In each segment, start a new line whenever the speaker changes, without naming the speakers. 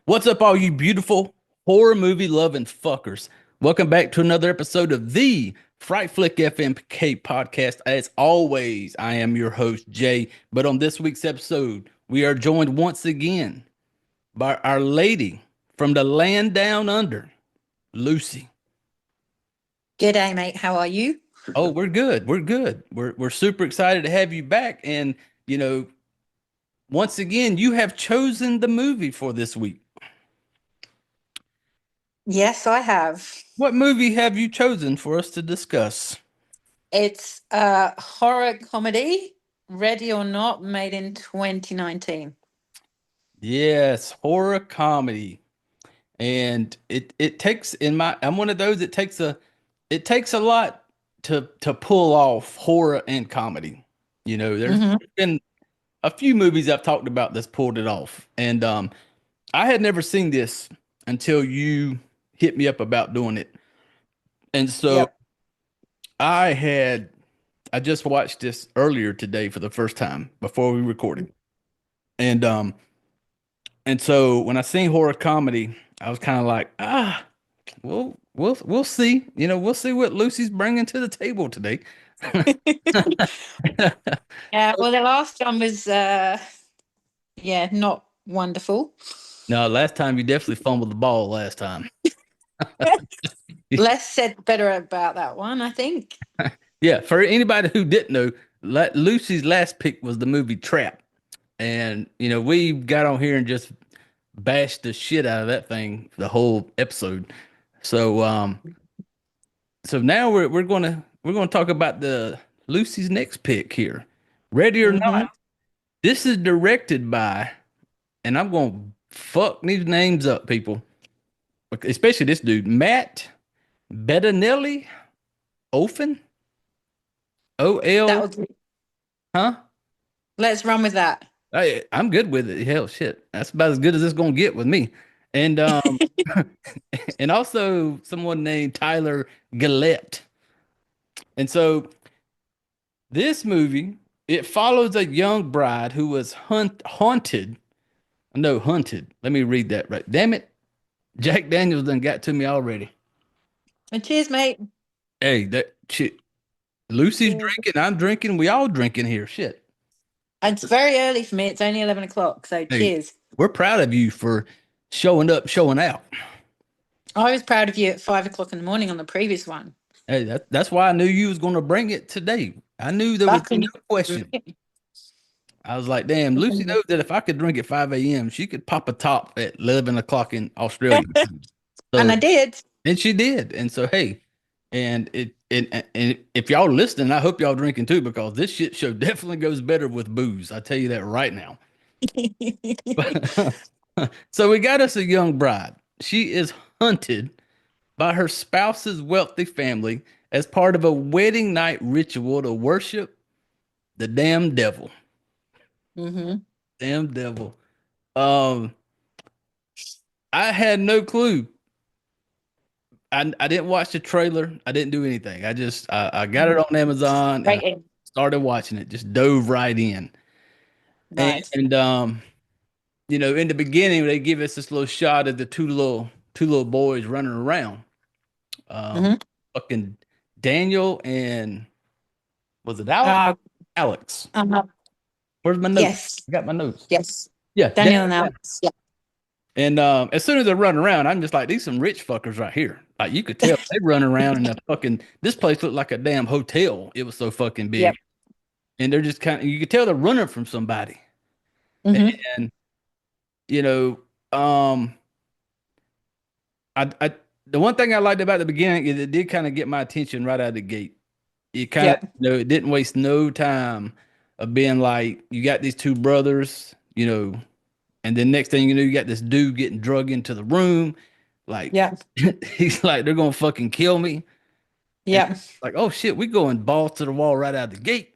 What's up, all you beautiful horror movie loving fuckers? Welcome back to another episode of the Fright Flick FMK podcast. As always, I am your host, Jay. But on this week's episode, we are joined once again by our lady from the land down under, Lucy.
G'day, mate. How are you?
Oh, we're good. We're good. We're super excited to have you back. And, you know, once again, you have chosen the movie for this week.
Yes, I have.
What movie have you chosen for us to discuss?
It's a horror comedy, Ready or Not, made in 2019.
Yes, horror comedy. And it takes I'm one of those, it takes a lot to pull off horror and comedy. There's
hmm
been a few movies I've talked about that's pulled it off. And I had never seen this until you hit me up about doing it. And so
Yep.
I had I just watched this earlier today for the first time before we recorded. And so when I seen horror comedy, I was kind of like, we'll see. We'll see what Lucy's bringing to the table today.
Yeah, well, the last one was, not wonderful.
No, last time you definitely fumbled the ball last time.
Less said better about that one, I think.
Yeah, for anybody who didn't know, Lucy's last pick was the movie Trap. And we got on here and just bashed the shit out of that thing the whole episode. So now we're gonna talk about the Lucy's next pick here. Ready or Not.
hmm
This is directed by, and I'm gonna fuck these names up, people. Especially this dude, Matt Bettinelli Ofen. O
That
L,
was,
huh?
let's run with that.
I'm good with it. Hell, shit, that's about as good as it's gonna get with me. And and also someone named Tyler Gillette. And so this movie, it follows a young bride who was haunted. No, hunted. Let me read that right. Damn it. Jack Daniels done got to me already.
And cheers, mate.
Hey, that shit. Lucy's
Cheers.
drinking. I'm drinking. We all drinking here. Shit.
It's very early for me. It's only 11 o'clock, so
Hey,
cheers.
we're proud of you for showing up, showing out.
I was proud of you at 5 o'clock in the morning on the previous one.
Hey, that's why I knew you was going to bring it today. I knew there was no
Fucking
question. I was like, damn, Lucy knows that if I could drink at 5 a.m., she could pop a top at 11 o'clock in Australia.
And I
So,
did.
and she did. And so, hey, and if y'all listening, I hope y'all drinking too, because this shit show definitely goes better with booze. I tell you that right now. So we got us a young bride. She is hunted by her spouse's wealthy family as part of a wedding night ritual to worship the damn devil.
hmm
Damn devil. Um, I had no clue. I didn't watch the trailer. I didn't do anything. I got it on Amazon and I
Right in.
started watching it. Just dove right in.
Nice.
And in the beginning they give us this little shot of the two little boys running around. Um,
hmm
fucking Daniel and was it Alex?
Uh,
Alex.
uh,
Where's my notes?
yes.
I got my notes.
Yes.
Yeah,
Daniel and Alex. Yeah.
and as soon as they're running around, I'm just like, these some rich fuckers right here. Like you could tell they run around in the fucking this place looked like a damn hotel. It was so fucking big.
Yep.
And they're just kind of you could tell they're running from somebody.
hmm
And you know, um I the one thing I liked about the beginning is it did kind of get my attention right out of the gate. It kind of
Yep.
it didn't waste no time of being like, you got these two brothers, and then next thing you know, you got this dude getting drug into the room. Like
Yep.
he's like, they're gonna fucking kill me. And
Yep.
like, oh shit, we going balls to the wall right out the gate.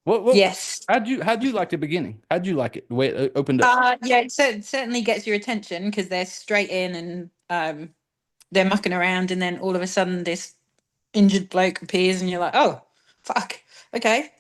What
Yes.
how'd you like the beginning? How'd you like it? The way it opened up?
Yeah, it certainly gets your attention because they're straight in and they're mucking around, and then all of a sudden this injured bloke appears, and you're like, oh, fuck, okay.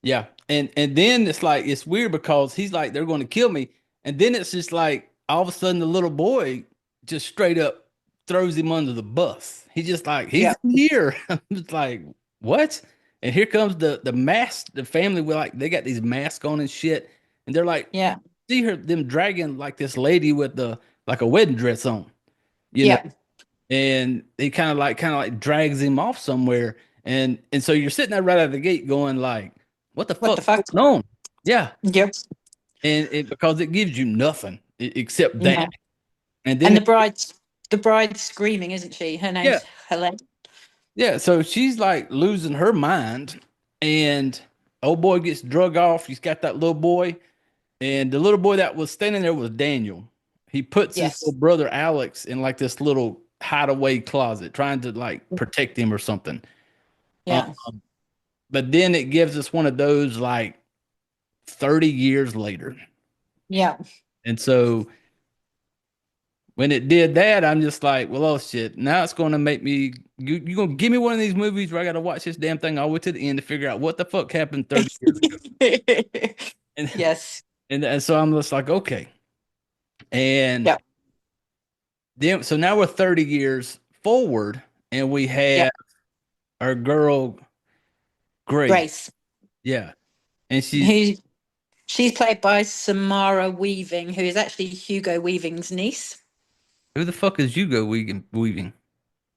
Yeah. And then it's like it's weird because he's like, they're going to kill me. And then it's just like all of a sudden the little boy just straight up throws him under the bus. He's just like, he's
Yeah.
here. It's like, what? And here comes the mask, the family with like they got these masks on and shit. And they're like,
Yeah.
see her them dragging like this lady with the like a wedding dress on, you know,
Yeah.
and he kind of like drags him off somewhere. And so you're sitting there right out of the gate going like, what the
What the
fuck's
fuck?
going on? Yeah.
Yep.
And it because it gives you nothing except that.
No.
And
And
then
the bride's screaming, isn't she? Her
yeah,
name's Helene.
yeah. So she's like losing her mind, and old boy gets drug off. He's got that little boy, and the little boy that was standing there was Daniel. He puts his
Yes.
little brother Alex in like this little hideaway closet, trying to like protect him or something. Um,
Yeah.
but then it gives us one of those like 30 years later.
Yeah.
And so when it did that, I'm just like, well, oh shit. Now it's going to make me, you going to give me one of these movies where I got to watch this damn thing all the way to the end to figure out what the fuck happened 30 years ago. And,
Yes.
and so I'm just like, okay. And
Yeah.
then, so now we're 30 years forward and we
Yeah.
have our girl, Grace.
Grace.
Yeah. And she's,
Who she's played by Samara Weaving, who is actually Hugo Weaving's niece.
who the fuck is Hugo Weaving?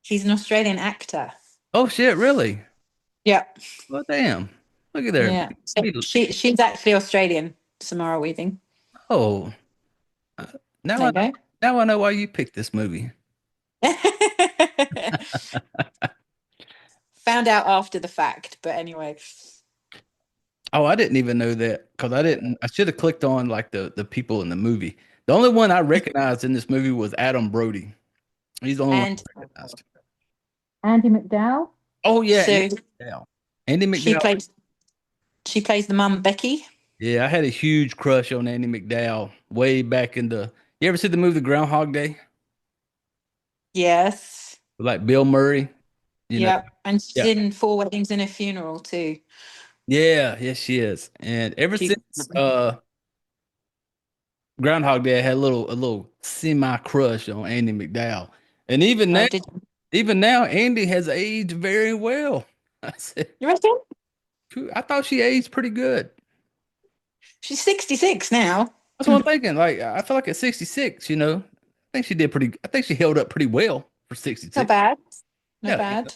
She's an Australian actor.
Oh shit, really?
Yeah.
Well, damn. Look at there.
Yeah. So
Be-
she's actually Australian, Samara Weaving.
Oh, uh, now
There
I
you go.
now I know why you picked this movie.
Found out after the fact, but anyway.
Oh, I didn't even know that because I didn't. I should have clicked on like the people in the movie. The only one I recognized in this movie was Adam Brody. He's the only one
And
I recognized.
Andy McDowell.
Oh yeah, Andy
So
McDowell. Andy
she
McDowell.
plays she plays the mum Becky.
Yeah, I had a huge crush on Andy McDowell way back in the. You ever see the movie Groundhog Day?
Yes.
With, like Bill Murray. You know.
Yep. And she's
Yeah.
in Four Weddings and a Funeral too.
Yeah. Yes, she is. And ever
She,
since Groundhog Day, I had a little semi crush on Andy McDowell. And
oh, did
even now, Andy has aged very well. I said,
you reckon?
"Phew, I thought she aged pretty good.
She's 66 now.
That's what I'm thinking. Like, I feel like at 66, I think she did pretty, I think she held up pretty well for
Not
66.
bad. Not
Yeah.
bad.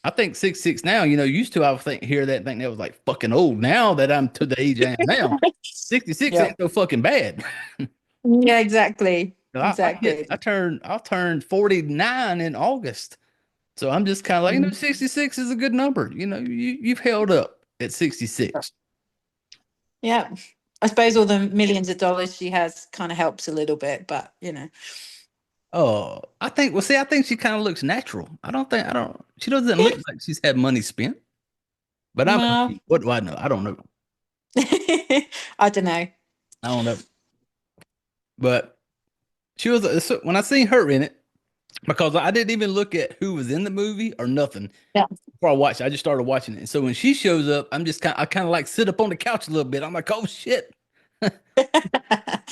I think 66 now, used to I would hear that and think that was like fucking old. Now that I'm to the age I am now, 66
Yeah.
ain't so fucking bad.
Yeah, exactly. Exactly.
I'll turn 49 in August. So I'm just kind of like,
Mhm.
66 is a good number. You've held up at 66.
Yeah. I suppose all the millions of dollars she has kind of helps a little bit, but
Oh, I think she kind of looks natural. She doesn't
Yeah.
look like she's had money spent, but
Well,
what do I know? I don't know.
I don't know.
I don't know. But she was, so when I seen her in it, because I didn't even look at who was in the movie or nothing
Yeah.
before I watched it. I just started watching it. And so when she shows up, I kind of like sit up on the couch a little bit. I'm like, oh shit.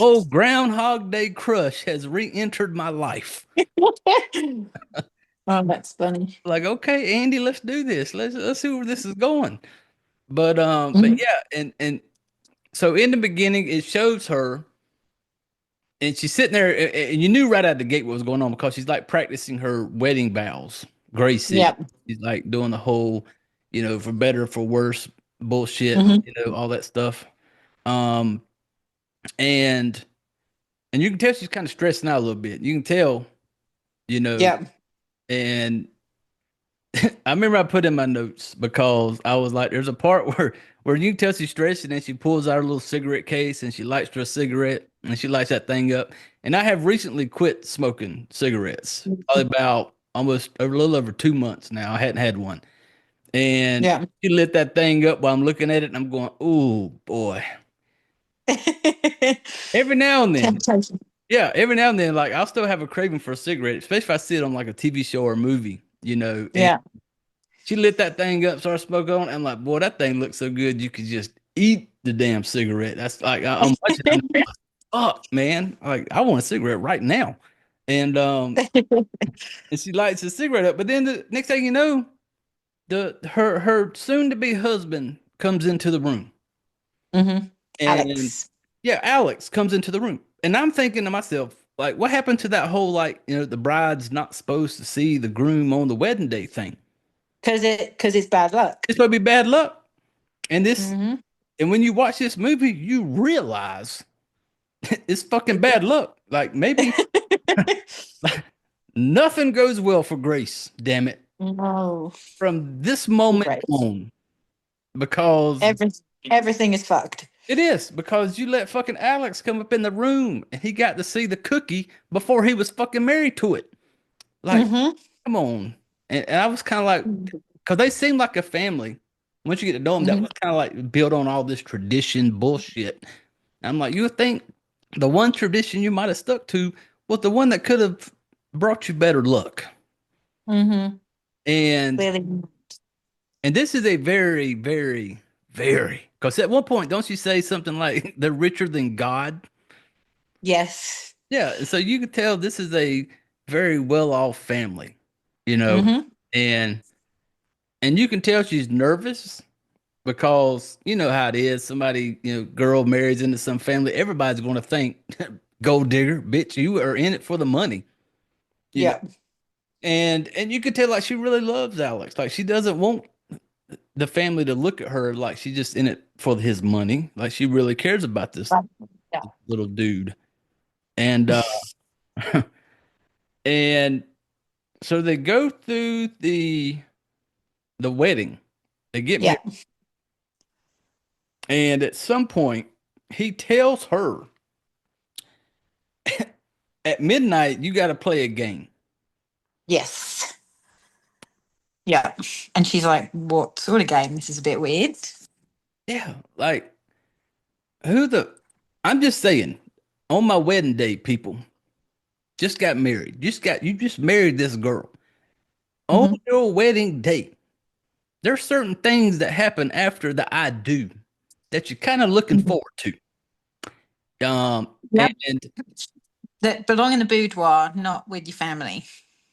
Oh, Groundhog Day crush has re-entered my life.
Oh, that's funny.
Like, okay, Andy, let's do this. Let's see where this is going. But
Mhm.
yeah, and so in the beginning, it shows her, and she's sitting there, and you knew right out the gate what was going on because she's like practicing her wedding vows. Gracie,
Yeah.
she's like doing the whole, for better for worse bullshit,
Mhm.
all that stuff. Um, and and you can tell she's kind of stressing out a little bit. You can tell, you know,
Yeah.
and I remember I put in my notes because I was like, there's a part where you can tell she's stressed, and then she pulls out a little cigarette case and she lights her a cigarette and she lights that thing up. And I have recently quit smoking cigarettes, probably about almost a little over 2 months now. I hadn't had one. And
Yeah.
she lit that thing up while I'm looking at it and I'm going, oh boy. Every now and then,
Temptation.
yeah, every now and then, like I'll still have a craving for a cigarette, especially if I see it on like a TV show or a movie, and
Yeah.
She lit that thing up, started smoking on. I'm like, boy, that thing looks so good. You could just eat the damn cigarette. That's like I'm watching. I'm like, fuck, man. Like I want a cigarette right now. And and she lights the cigarette up. But then the next thing you know, the her soon to be husband comes into the room.
Mm-hmm.
And
Alex.
yeah, Alex comes into the room. And I'm thinking to myself, like, what happened to that whole like, the bride's not supposed to see the groom on the wedding day thing?
Because it's bad luck.
It's supposed to be bad luck. And this
Mm-hmm.
and when you watch this movie, you realize it's fucking bad luck. Like maybe nothing goes well for Grace, damn it,
No.
from this moment
Right.
on. Because
Every, everything is fucked.
it is, because you let fucking Alex come up in the room and he got to see the cookie before he was fucking married to it. Like,
Mm-hmm.
come on. And I was kind of like, because they seemed like a family. Once you get to know them, that
Mm-hmm.
was kind of like built on all this tradition bullshit. I'm like, you would think the one tradition you might have stuck to was the one that could have brought you better luck.
Mm-hmm.
And
Clearly.
and this is a very, very, very, because at one point, don't you say something like they're richer than God?
Yes.
Yeah, so you could tell this is a very well-off family, you know,
Mm-hmm.
and and you can tell she's nervous because you know how it is. Somebody, girl marries into some family, everybody's going to think, gold digger, bitch, you are in it for the money, you know.
Yeah.
And you could tell like she really loves Alex. Like she doesn't want the family to look at her like she's just in it for his money. Like she really cares about this
Right. Yeah.
little dude. And and so they go through the wedding. They get
Yeah.
married. And at some point, he tells her at midnight, you got to play a game.
Yes. Yeah. And she's like, what sort of game? This is a bit weird.
Yeah. Like, who the, I'm just saying, on my wedding day, people just got married. You just married this girl. On
Mm-hmm.
your wedding day, there's certain things that happen after the I do that you're kind of looking
Mm-hmm.
forward to. Um,
Yep.
and
That belong in the boudoir, not with your family.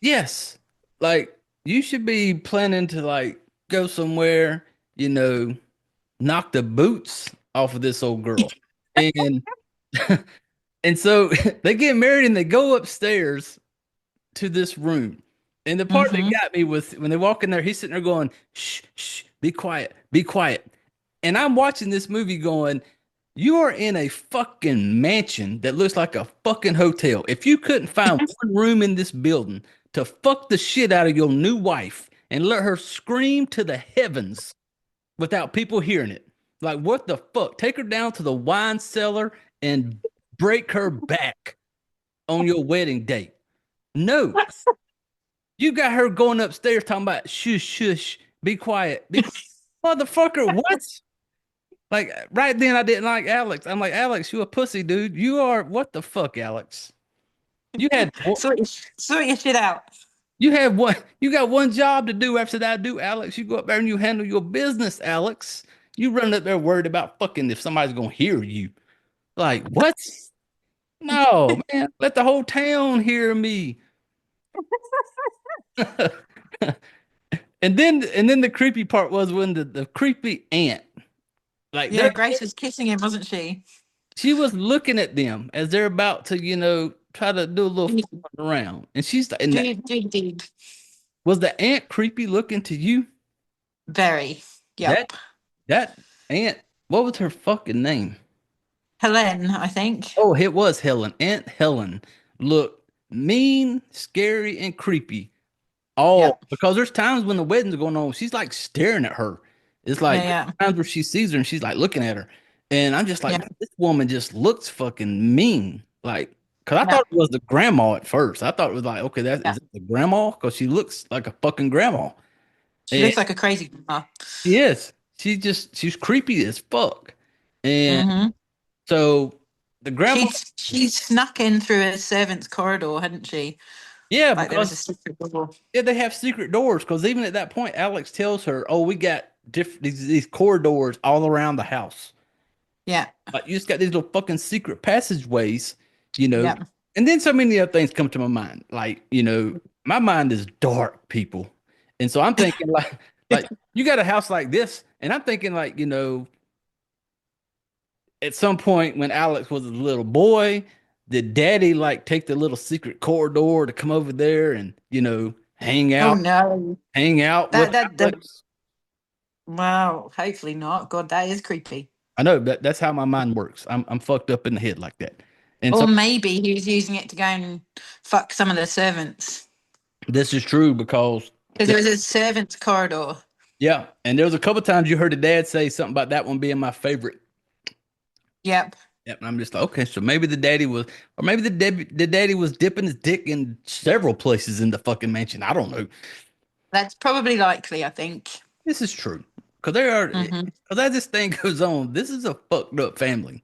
yes, like you should be planning to like go somewhere, you know, knock the boots off of this old girl. And and so they get married and they go upstairs to this room. And the part that
Mm-hmm.
got me was when they walk in there, he's sitting there going, shh, shh, be quiet, be quiet. And I'm watching this movie going, you are in a fucking mansion that looks like a fucking hotel. If you couldn't find one room in this building to fuck the shit out of your new wife and let her scream to the heavens without people hearing it, like what the fuck? Take her down to the wine cellar and break her back on your wedding date. No, you got her going upstairs talking about shush, shush, be quiet, be quiet. Motherfucker, what? Like right then, I didn't like Alex. I'm like, Alex, you a pussy, dude. You are what the fuck, Alex? You had
Sort your shit out.
you had one. You got one job to do after that. I do, Alex. You go up there and you handle your business, Alex. You run up there worried about fucking if somebody's gonna hear you. Like what? No, man. Let the whole town hear me. And then the creepy part was when the creepy aunt, like
Yeah, Grace was kissing him, wasn't she?
she was looking at them as they're about to, try to do a little fun around. And she's and that
Indeed.
was the aunt creepy looking to you?
Very.
That
Yep.
that aunt, what was her fucking name?
Helene, I think.
Oh, it was Helen. Aunt Helen looked mean, scary, and creepy. All
Yep.
because there's times when the wedding's going on, she's like staring at her. It's
Yeah,
like
yeah.
times where she sees her and she's like looking at her. And I'm just like,
Yeah.
man, this woman just looks fucking mean. Like, because I
Yeah.
thought it was the grandma at first. I thought it was like, okay,
Yeah.
is it the grandma? Because she looks like a fucking grandma.
She
And
looks like a crazy grandma.
she is. She's creepy as fuck. And
Mm-hmm.
so the grandma,
She'd snuck in through a servant's corridor, hadn't she?
Yeah,
Like there was a
because
secret door.
yeah, they have secret doors. Because even at that point, Alex tells her, "Oh, we got different these corridors all around the house.
Yeah.
Like you just got these little fucking secret passageways, you know."
Yeah.
And then so many other things come to my mind. Like my mind is dark, people, and so I'm thinking like you got a house like this, and I'm thinking like at some point when Alex was a little boy, did daddy like take the little secret corridor to come over there and, hang
Oh
out,
no.
hang out with
That
Alex?
wow, hopefully not. God, that is creepy.
I know, but that's how my mind works. I'm fucked up in the head like that. And so
Or maybe he was using it to go and fuck some of the servants.
this is true because
Because
the,
there was a servants corridor.
yeah, and there was a couple times you heard the dad say something about that one being my favorite.
Yep.
Yep, and I'm just like, okay, so maybe the daddy was, or maybe the daddy was dipping his dick in several places in the fucking mansion. I don't know.
That's probably likely, I think.
This is true because they are
Hmm.
because as this thing goes on, this is a fucked up family,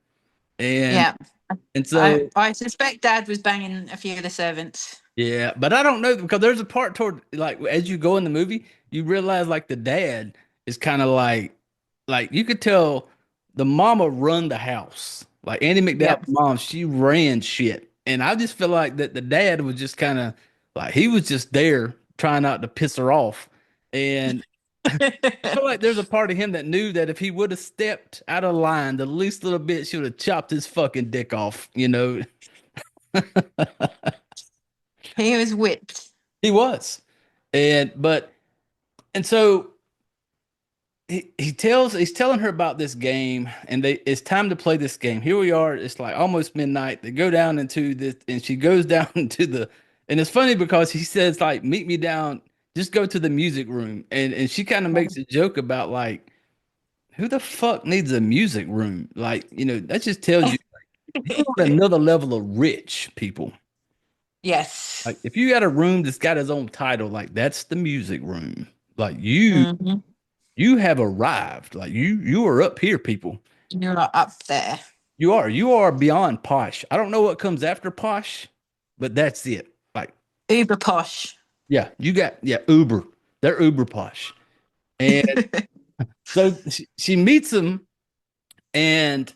and
Yeah.
and
I
so
I suspect Dad was banging a few of the servants.
yeah, but I don't know because there's a part toward like as you go in the movie, you realize like the dad is kind of like you could tell the mama run the house. Like Andy McDowell's
Yep.
mom, she ran shit, and I just feel like that the dad was just kind of like he was just there trying not to piss her off, and I feel like there's a part of him that knew that if he would have stepped out of line the least little bit, she would have chopped his fucking dick off.
He was whipped.
He was. And so he's telling her about this game and it's time to play this game. Here we are, it's like almost midnight. They go down into this and she goes down into the and it's funny because he says like meet me down, just go to the music room. And she kind of makes a joke about like who the fuck needs a music room? Like, that just tells you you're on another level of rich people.
Yes.
Like, if you got a room that's got its own title, like that's the music room. Like
Hmm.
you have arrived. Like you are up here, people.
You're not up there.
You are beyond posh. I don't know what comes after posh, but that's it. Like,
Uber posh.
yeah, yeah, Uber. They're Uber posh. And so she meets him and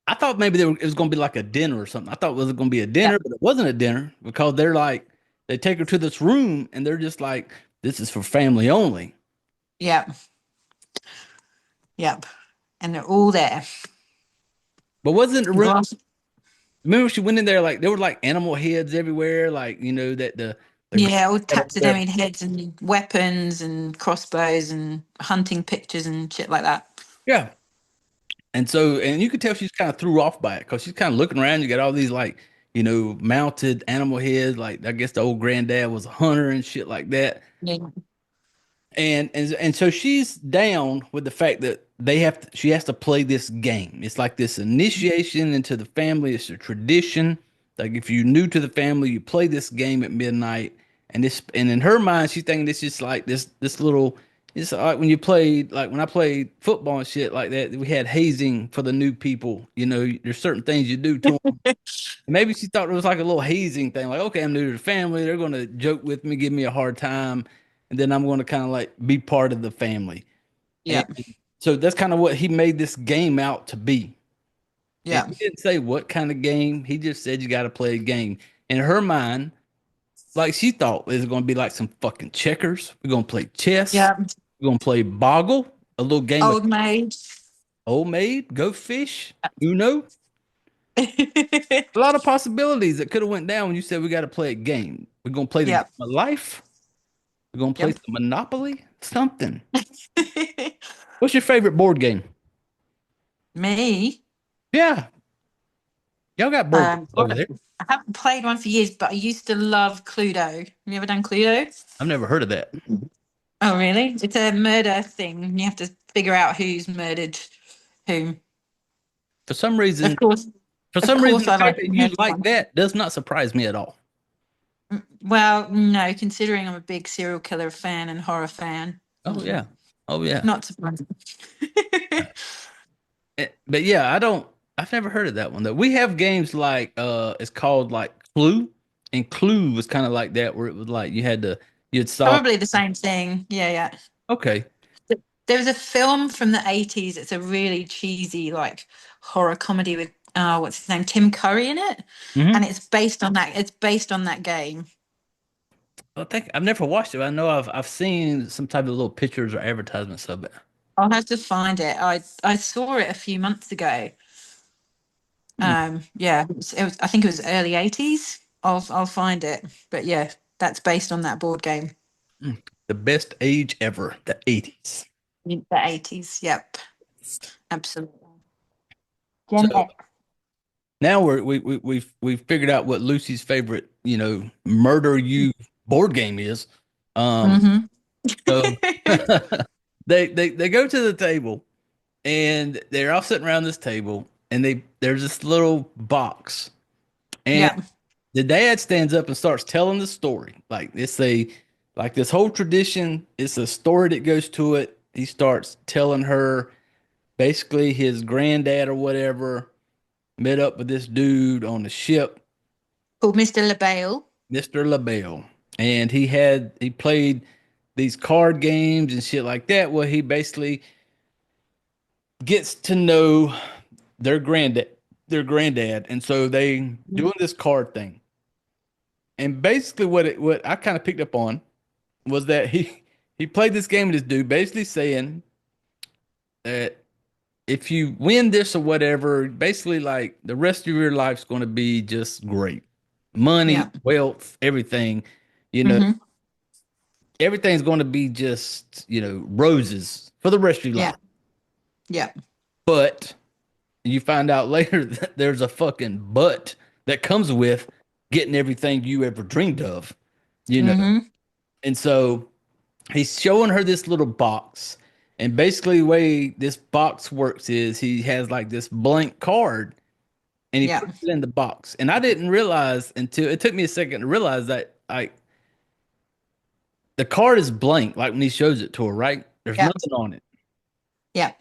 I thought maybe it was going to be like a dinner or something. I thought it was going to be a dinner,
Yep.
but it wasn't a dinner because they take her to this room and they're just like, this is for family only.
Yep. Yep. And they're all there.
But wasn't the room,
Glass.
remember she went in there like there were like animal heads everywhere, like, that the girl
Yeah, all
had over there.
taxidermied heads and weapons and crossbows and hunting pictures and shit like that.
Yeah. And so, and you could tell she's kind of threw off by it because she's kind of looking around. You got all these like, mounted animal heads. Like I guess the old granddad was a hunter and shit like that.
Yeah.
And so she's down with the fact that she has to play this game. It's like this initiation into the family. It's a tradition. Like if you're new to the family, you play this game at midnight. And in her mind, she's thinking this is like this little. It's like when you played like when I played football and shit like that. We had hazing for the new people. There's certain things you do to them. Maybe she thought it was like a little hazing thing, like, okay, I'm new to the family. They're going to joke with me, give me a hard time, and then I'm going to kind of like be part of the family. And
Yeah.
so that's kind of what he made this game out to be. And
Yeah.
he didn't say what kind of game. He just said you got to play a game. In her mind, like she thought it was going to be like some fucking checkers. We're going to play chess.
Yeah.
We're going to play Boggle, a little game of
Old maid.
Old Maid, Go Fish, Uno. A lot of possibilities that could have went down when you said we got to play a game. We're gonna play the game
Yep.
of life. We're gonna play
Yep.
some Monopoly. Something. What's your favorite board game?
Me.
Yeah, y'all got board games over
God,
there.
I haven't played one for years, but I used to love Cluedo. Have you ever done Cluedo?
I've never heard of that.
Oh, really? It's a murder thing. You have to figure out who's murdered whom.
For some
Of
reason,
course,
for
of
some reason,
course,
the
I
fact
like
that
the
you
murder
like
one.
that does not surprise me at all.
Well, no, considering I'm a big serial killer fan and horror fan,
Oh yeah, oh yeah.
not surprising.
But yeah, I don't. I've never heard of that one though. We have games like it's called like Clue, And Clue was kind of like that, where it was like you'd solve.
Probably the same thing. Yeah, yeah.
Okay.
There was a film from the 80s. It's a really cheesy, like horror comedy with what's his name? Tim Curry in it. And
Hmm.
it's based on that game.
I think I've never watched it. But I know I've seen some type of little pictures or advertisements of it.
I'll have to find it. I saw it a few months ago.
Hmm.
Yeah, it was I think it was early 80s. I'll find it. But yeah, that's based on that board game.
Hmm. The best age ever, the 80s.
The 80s. Yep, absolutely. Gen
So
X.
now we've figured out what Lucy's favorite, murder you board game is. Um,
Mm-hmm.
so they go to the table and they're all sitting around this table and there's this little box and
Yep.
the dad stands up and starts telling the story. Like this whole tradition, it's a story that goes to it. He starts telling her basically his granddad or whatever met up with this dude on the ship,
Called Mr. LaBelle.
Mr. LaBelle, and he played these card games and shit like that. Well, he basically gets to know their granddad, and so they doing this card thing. And basically, what I kind of picked up on was that he played this game with this dude, basically saying that if you win this or whatever, basically like the rest of your life's going to be just great, money,
Yeah.
wealth, everything. You know,
Mm-hmm.
everything's going to be just roses for the rest of your
Yeah.
life.
Yeah.
But you find out later that there's a fucking but that comes with getting everything you ever dreamed of. You know,
Mm-hmm.
and so he's showing her this little box. And basically, the way this box works is he has like this blank card and he
Yeah.
puts it in the box. And I didn't realize until it took me a second to realize that like the card is blank, like when he shows it to her, right? There's
Yeah.
nothing on it.
Yeah.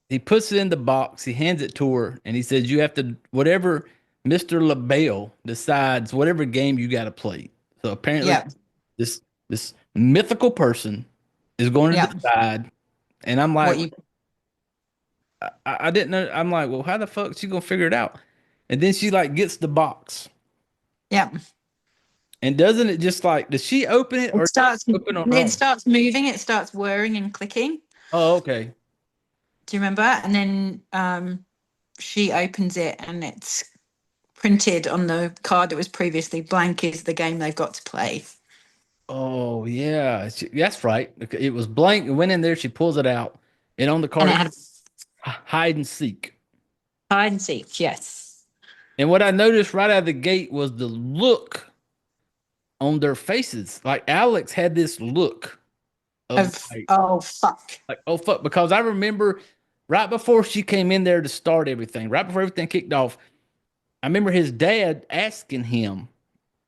He puts it in the box, he hands it to her, and he says, you have to, whatever Mr. LaBelle decides, whatever game you got to play. So apparently,
Yeah.
this mythical person is going to
Yeah.
decide. And I'm
What
like,
you
I didn't know. I'm like, well, how the fuck she gonna figure it out? And then she like gets the box.
Yeah.
And doesn't it just like, does she open it or
It
does it
starts
open on her
it
own?
starts moving, it starts whirring and clicking.
Oh, okay.
Do you remember? And then she opens it and it's printed on the card that was previously blank is the game they've got to play.
Oh, yeah. That's right. It was blank. It went in there. She pulls it out. And on the
And
card,
it
it
had
hide and seek.
hide and seek, yes.
And what I noticed right out of the gate was the look on their faces. Like Alex had this look of
Of oh fuck.
like, oh fuck, because I remember right before she came in there to start everything, right before everything kicked off, I remember his dad asking him,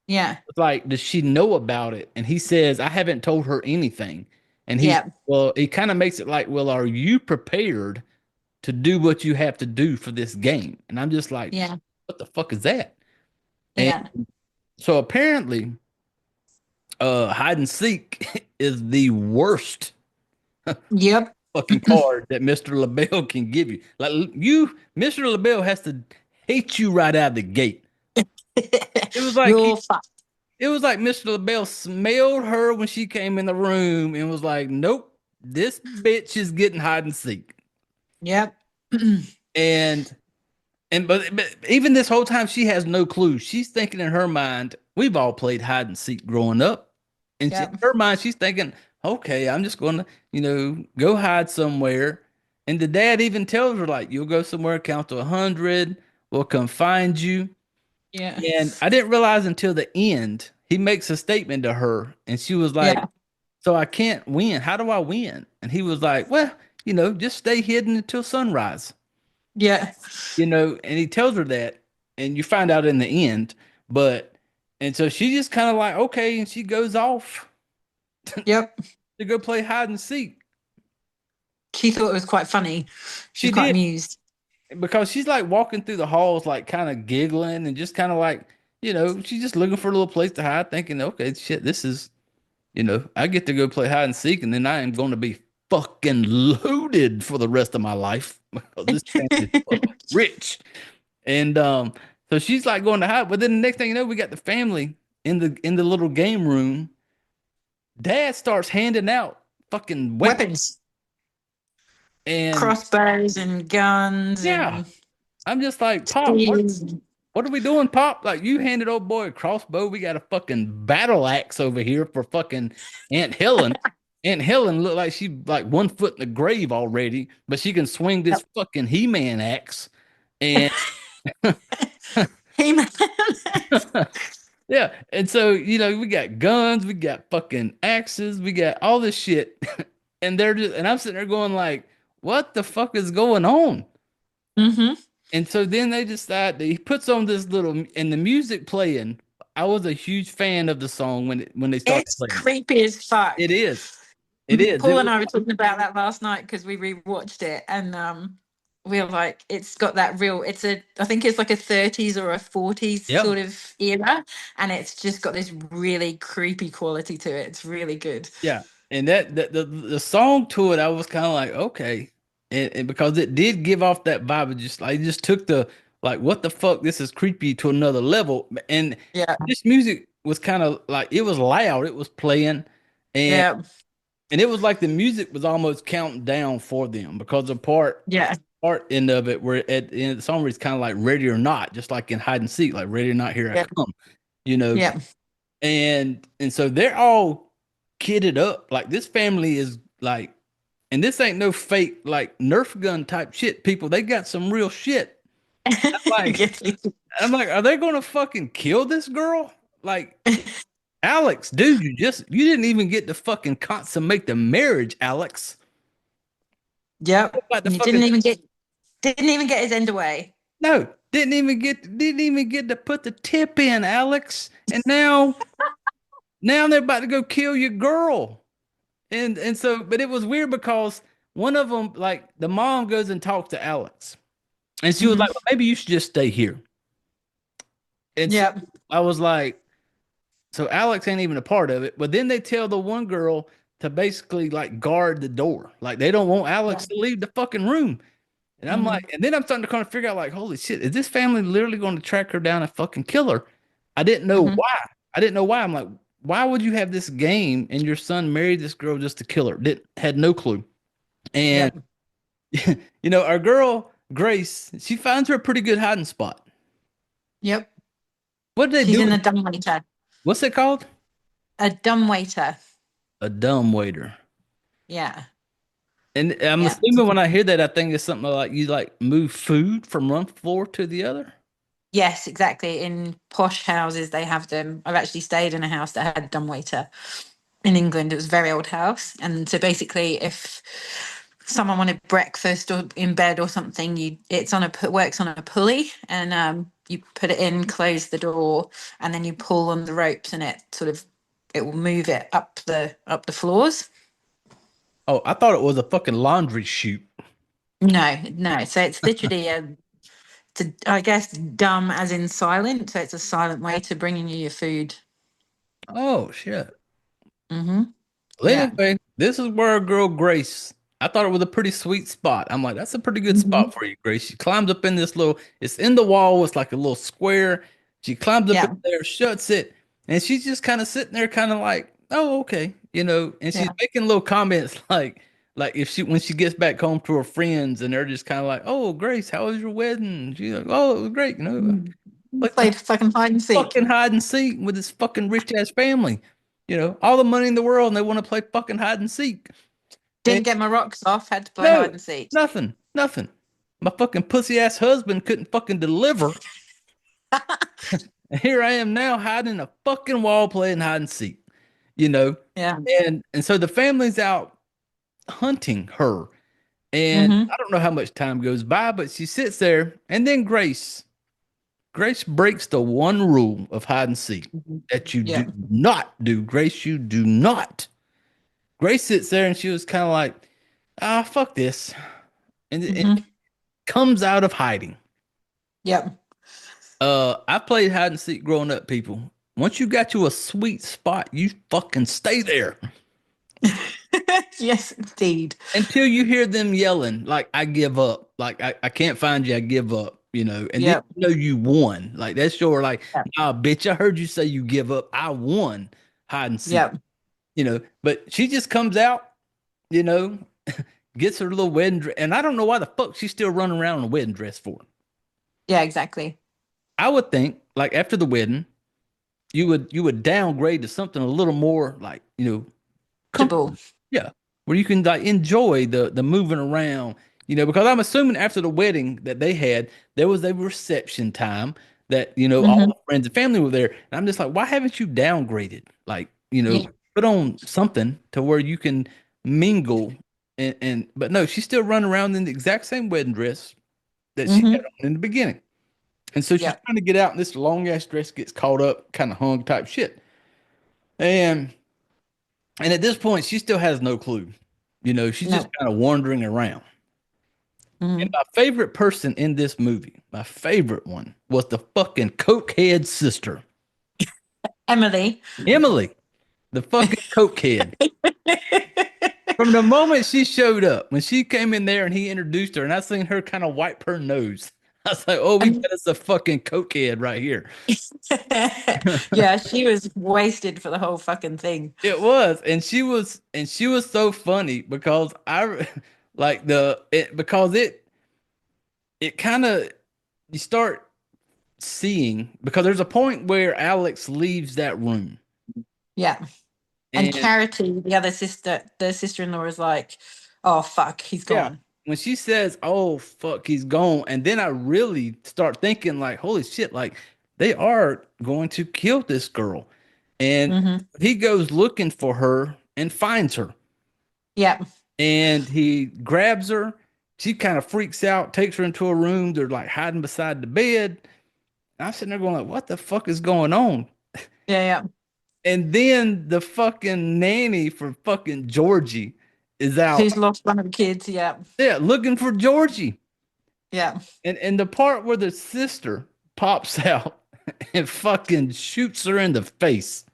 Yeah.
like, does she know about it? And he says, I haven't told her anything. And
Yeah.
well, he kind of makes it like, well, are you prepared to do what you have to do for this game? And I'm just like,
Yeah.
what the fuck is that? And
Yeah.
so apparently, hide and seek is the worst
Yep.
fucking card that Mr. LaBelle can give you. Like Mr. LaBelle has to hate you right out of the gate. It was like
You're fucked.
it was like Mr. LaBelle smelled her when she came in the room and was like, "Nope, this bitch is getting hide and seek."
Yep.
And but even this whole time, she has no clue. She's thinking in her mind, we've all played hide and seek growing up, and in
Yep.
her mind, she's thinking, "Okay, I'm just going to, go hide somewhere." And the dad even tells her, like, "You'll go somewhere, count to 100. We'll come find you."
Yeah.
And I didn't realize until the end, he makes a statement to her, and she was like,
Yeah.
so I can't win. How do I win? And he was like, well, just stay hidden until sunrise,
Yeah.
and he tells her that, and you find out in the end, and so she just kind of like, okay, and she goes off
Yep.
to go play hide and seek.
She thought it was quite funny.
She
She's quite
did
amused.
because she's like walking through the halls, like kind of giggling and just kind of like, she's just looking for a little place to hide, thinking, okay, shit, this is, I get to go play hide and seek, and then I am going to be fucking loaded for the rest of my life because this family's fucking rich. And so she's like going to hide, but then the next thing you know, we got the family in the little game room. Dad starts handing out fucking weapons,
Weapons,
and
crossbows and guns
yeah,
and
I'm just like, Pop, what
spears.
what are we doing, Pop? Like, you handed old boy a crossbow. We got a fucking battle axe over here for fucking Aunt Helen. Aunt Helen looked like she like 1 foot in the grave already, but she can swing this fucking He-Man axe. And
He-Man.
yeah, and so we got guns, we got fucking axes, we got all this shit, and I'm sitting there going like, what the fuck is going on?
hmm
And so then they decide that he puts on this little and the music playing. I was a huge fan of the song when they started
It's
playing it.
creepy as fuck.
It is. It is.
Paul and I were talking about that last night because we rewatched it, and we were like, it's got that real. I think it's like a 30s or a 40s
Yeah.
sort of era, and it's just got this really creepy quality to it. It's really good.
Yeah. And the song to it, I was kind of like, okay. And because it did give off that vibe, it just took the like, what the fuck? This is creepy to another level. And
Yeah,
this music was kind of like it was loud, it was playing, and
yeah,
and it was like the music was almost counting down for them because the
yeah,
part end of it where at the end of the song where it's kind of like ready or not, just like in hide and seek, like ready or not, here I
yeah,
come, you know.
yeah.
And so they're all kitted up. Like this family is like, and this ain't no fake like Nerf gun type shit. People, they got some real shit. Like, I'm like, are they gonna fucking kill this girl? Like, Alex, dude, you didn't even get to fucking consummate the marriage, Alex.
Yep.
Like the
And he
fucking
didn't even get his end away.
no, didn't even get to put the tip in, Alex. And now they're about to go kill your girl. And so, but it was weird because one of them, like the mom goes and talks to Alex, and she was like,
hmm
well, maybe you should just stay here. And so
Yep.
I was like, so Alex ain't even a part of it. But then they tell the one girl to basically like guard the door. Like they don't want
Yeah.
Alex to leave the fucking room. And I'm
hmm
like, and then I'm starting to kind of figure out like, holy shit, is this family literally going to track her down and fucking kill her? I didn't know
hmm
why. I didn't know why. I'm like, why would you have this game and your son married this girl just to kill her? Didn't had no clue. And
Yep.
our girl Grace, she finds her a pretty good hiding spot.
Yep.
What did they
She's
do?
in a dumbwaiter.
What's it called?
A dumbwaiter.
A dumb waiter.
Yeah.
And I'm
Yeah.
assuming when I hear that, I think it's something like you like move food from one floor to the other.
Yes, exactly. In posh houses, they have them. I've actually stayed in a house that had a dumbwaiter in England. It was a very old house, and so basically, if someone wanted breakfast or in bed or something, works on a pulley, and you put it in, close the door, and then you pull on the ropes, and it will move it up the floors.
Oh, I thought it was a fucking laundry chute.
No, no. So it's literally I guess dumb as in silent. So it's a silent way to bringing you your food.
Oh shit. Well,
Yeah.
anyway, this is where our girl Grace. I thought it was a pretty sweet spot. I'm like, that's a pretty good
hmm
spot for you, Grace. She climbs up in this little. It's in the wall. It's like a little square. She climbs up in
Yeah.
there, shuts it, and she's just kind of sitting there, kind of like, oh, okay, And she's
Yeah.
making little comments like if she when she gets back home to her friends, and they're just kind of like, oh, Grace, how was your wedding? She's like, oh, it was great,
Mm.
like
Played fucking hide and seek.
fucking hide and seek with this fucking rich ass family. All the money in the world, and they want to play fucking hide and seek. And
Didn't get my rocks off. Had to play
no,
hide and seek.
nothing, nothing. My fucking pussy ass husband couldn't fucking deliver. And here I am now hiding in a fucking wall playing hide and seek, you know.
Yeah.
And so the family's out hunting her. And
hmm
I don't know how much time goes by, but she sits there, and then Grace breaks the one rule of hide and seek that you do
Yeah.
not do. Grace, you do not. Grace sits there and she was kind of like, fuck this. And it
hmm
comes out of hiding.
Yep.
I played hide and seek growing up, people. Once you got to a sweet spot, you fucking stay there
Yes, indeed.
until you hear them yelling, like, I give up. Like, I can't find you, I give up, and then
Yep.
you know you won. Like, that's your, like,
Yep.
nah, bitch, I heard you say you give up. I won hide and seek,
Yep.
but she just comes out, you know, gets her little wedding dress. And I don't know why the fuck she's still running around in a wedding dress for.
Yeah, exactly.
I would think, like, after the wedding, you would downgrade to something a little more like comfortable.
Comfortable.
Yeah, where you can like enjoy the moving around. Because I'm assuming after the wedding that they had, there was a reception time that all
Hmm.
the friends and family were there, and I'm just like, why haven't you downgraded? Like,
Yeah.
put on something to where you can mingle. And but no, she's still running around in the exact same wedding dress that she had
Hmm.
on in the beginning. And so she's
Yep.
trying to get out, and this long ass dress gets caught up, kind of hung type shit. And at this point, she still has no clue. She's just
No.
kind of wandering around. And
Hmm.
my favorite person in this movie, my favorite one, was the fucking cokehead sister,
Emily.
Emily, the fucking cokehead. From the moment she showed up, when she came in there and he introduced her, and I seen her kind of wipe her nose, I was like, "Oh, we
And
got us a fucking cokehead right here."
yeah, she was wasted for the whole fucking thing.
It was, and she was so funny because like because it kind of you start seeing because there's a point where Alex leaves that room
Yeah. And
and
Charity, the sister-in-law is like, oh fuck, he's
yeah,
gone.
when she says, "Oh fuck, he's gone," and then I really start thinking like, "Holy shit!" Like they are going to kill this girl, and
Hmm.
he goes looking for her and finds her.
Yeah.
And he grabs her. She kind of freaks out, takes her into a room. They're like hiding beside the bed. And I'm sitting there going like, what the fuck is going on?
Yeah, yeah.
And then the fucking nanny for fucking Georgie is out
Who's lost one of the kids? Yeah.
there looking for Georgie.
Yeah.
And the part where the sister pops out and fucking shoots her in the face.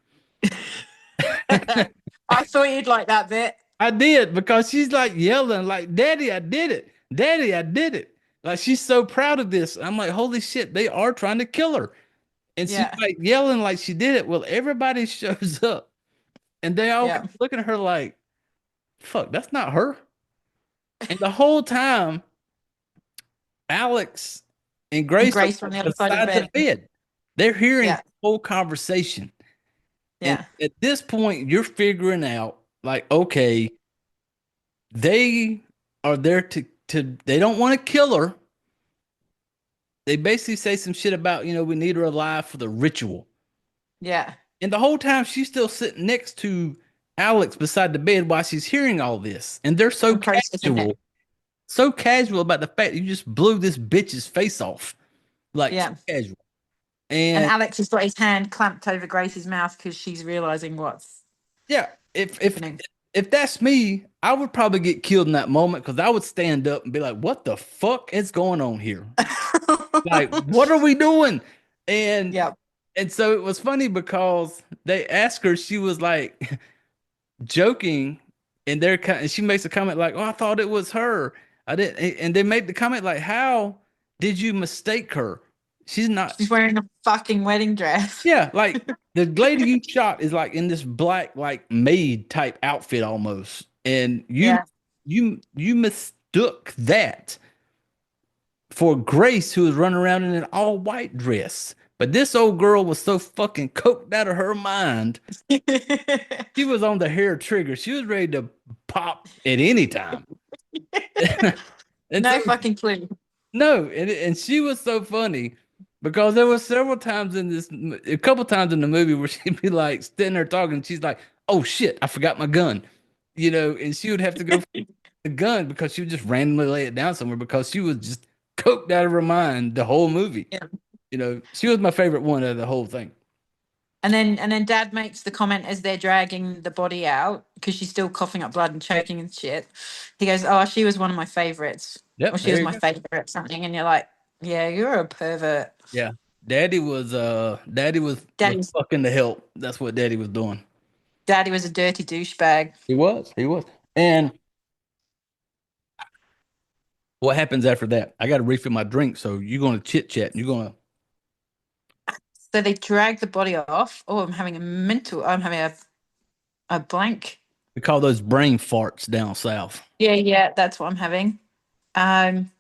I thought you'd like that bit.
I did because she's like yelling, like, Daddy, I did it. Daddy, I did it. Like she's so proud of this. I'm like, holy shit, they are trying to kill her. And she's
Yeah.
like yelling like she did it. Well, everybody shows up and they all
Yeah.
looking at her like, fuck, that's not her. And the whole time, Alex and
And
Grace are
Grace from the other side of the
beside the
bed.
bed. They're hearing
Yeah.
the whole conversation. And
Yeah.
at this point, you're figuring out, like, okay, they are there to they don't want to kill her. They basically say some shit about, we need her alive for the ritual.
Yeah.
And the whole time she's still sitting next to Alex beside the bed while she's hearing all this. And they're
And processing it.
so casual about the fact that you just blew this bitch's face off. Like so
Yeah.
casual.
And
And
Alex has got his hand clamped over Grace's mouth because she's realizing what's
yeah, if
happening.
if that's me, I would probably get killed in that moment because I would stand up and be like, what the fuck is going on here? Like, what are we doing? And
Yeah.
and so it was funny because they asked her, she was like joking, and and she makes a comment like, "Oh, I thought it was her. I didn't." And they made the comment like, "How did you mistake her? She's not."
She's wearing a fucking wedding dress.
Yeah, like the lady you shot is like in this black, like maid type outfit almost, and you
Yeah.
you mistook that for Grace, who was running around in an all white dress. But this old girl was so fucking coked out of her mind. She was on the hair trigger. She was ready to pop at any time. And so
No fucking clue.
no, and she was so funny because there were several times a couple times in the movie where she'd be like sitting there talking. She's like, "Oh shit, I forgot my gun," and she would have to go for the gun because she would just randomly lay it down somewhere because she was just coked out of her mind the whole movie.
Yeah.
She was my favorite one of the whole thing.
And then Dad makes the comment as they're dragging the body out because she's still coughing up blood and choking and shit. He goes, "Oh, she was one of my favorites, or
Yep,
she was
there you
my
go.
favorite, something." And you're like, "Yeah, you're a pervert."
Yeah. Daddy was
Daddy's
fucking the help. That's what Daddy was doing.
Daddy was a dirty douchebag.
He was. And what happens after that? I got to refill my drink, so you're gonna chit chat. You're gonna
So they drag the body off. Oh, I'm having a blank.
we call those brain farts down south.
Yeah, yeah, that's what I'm having. Um,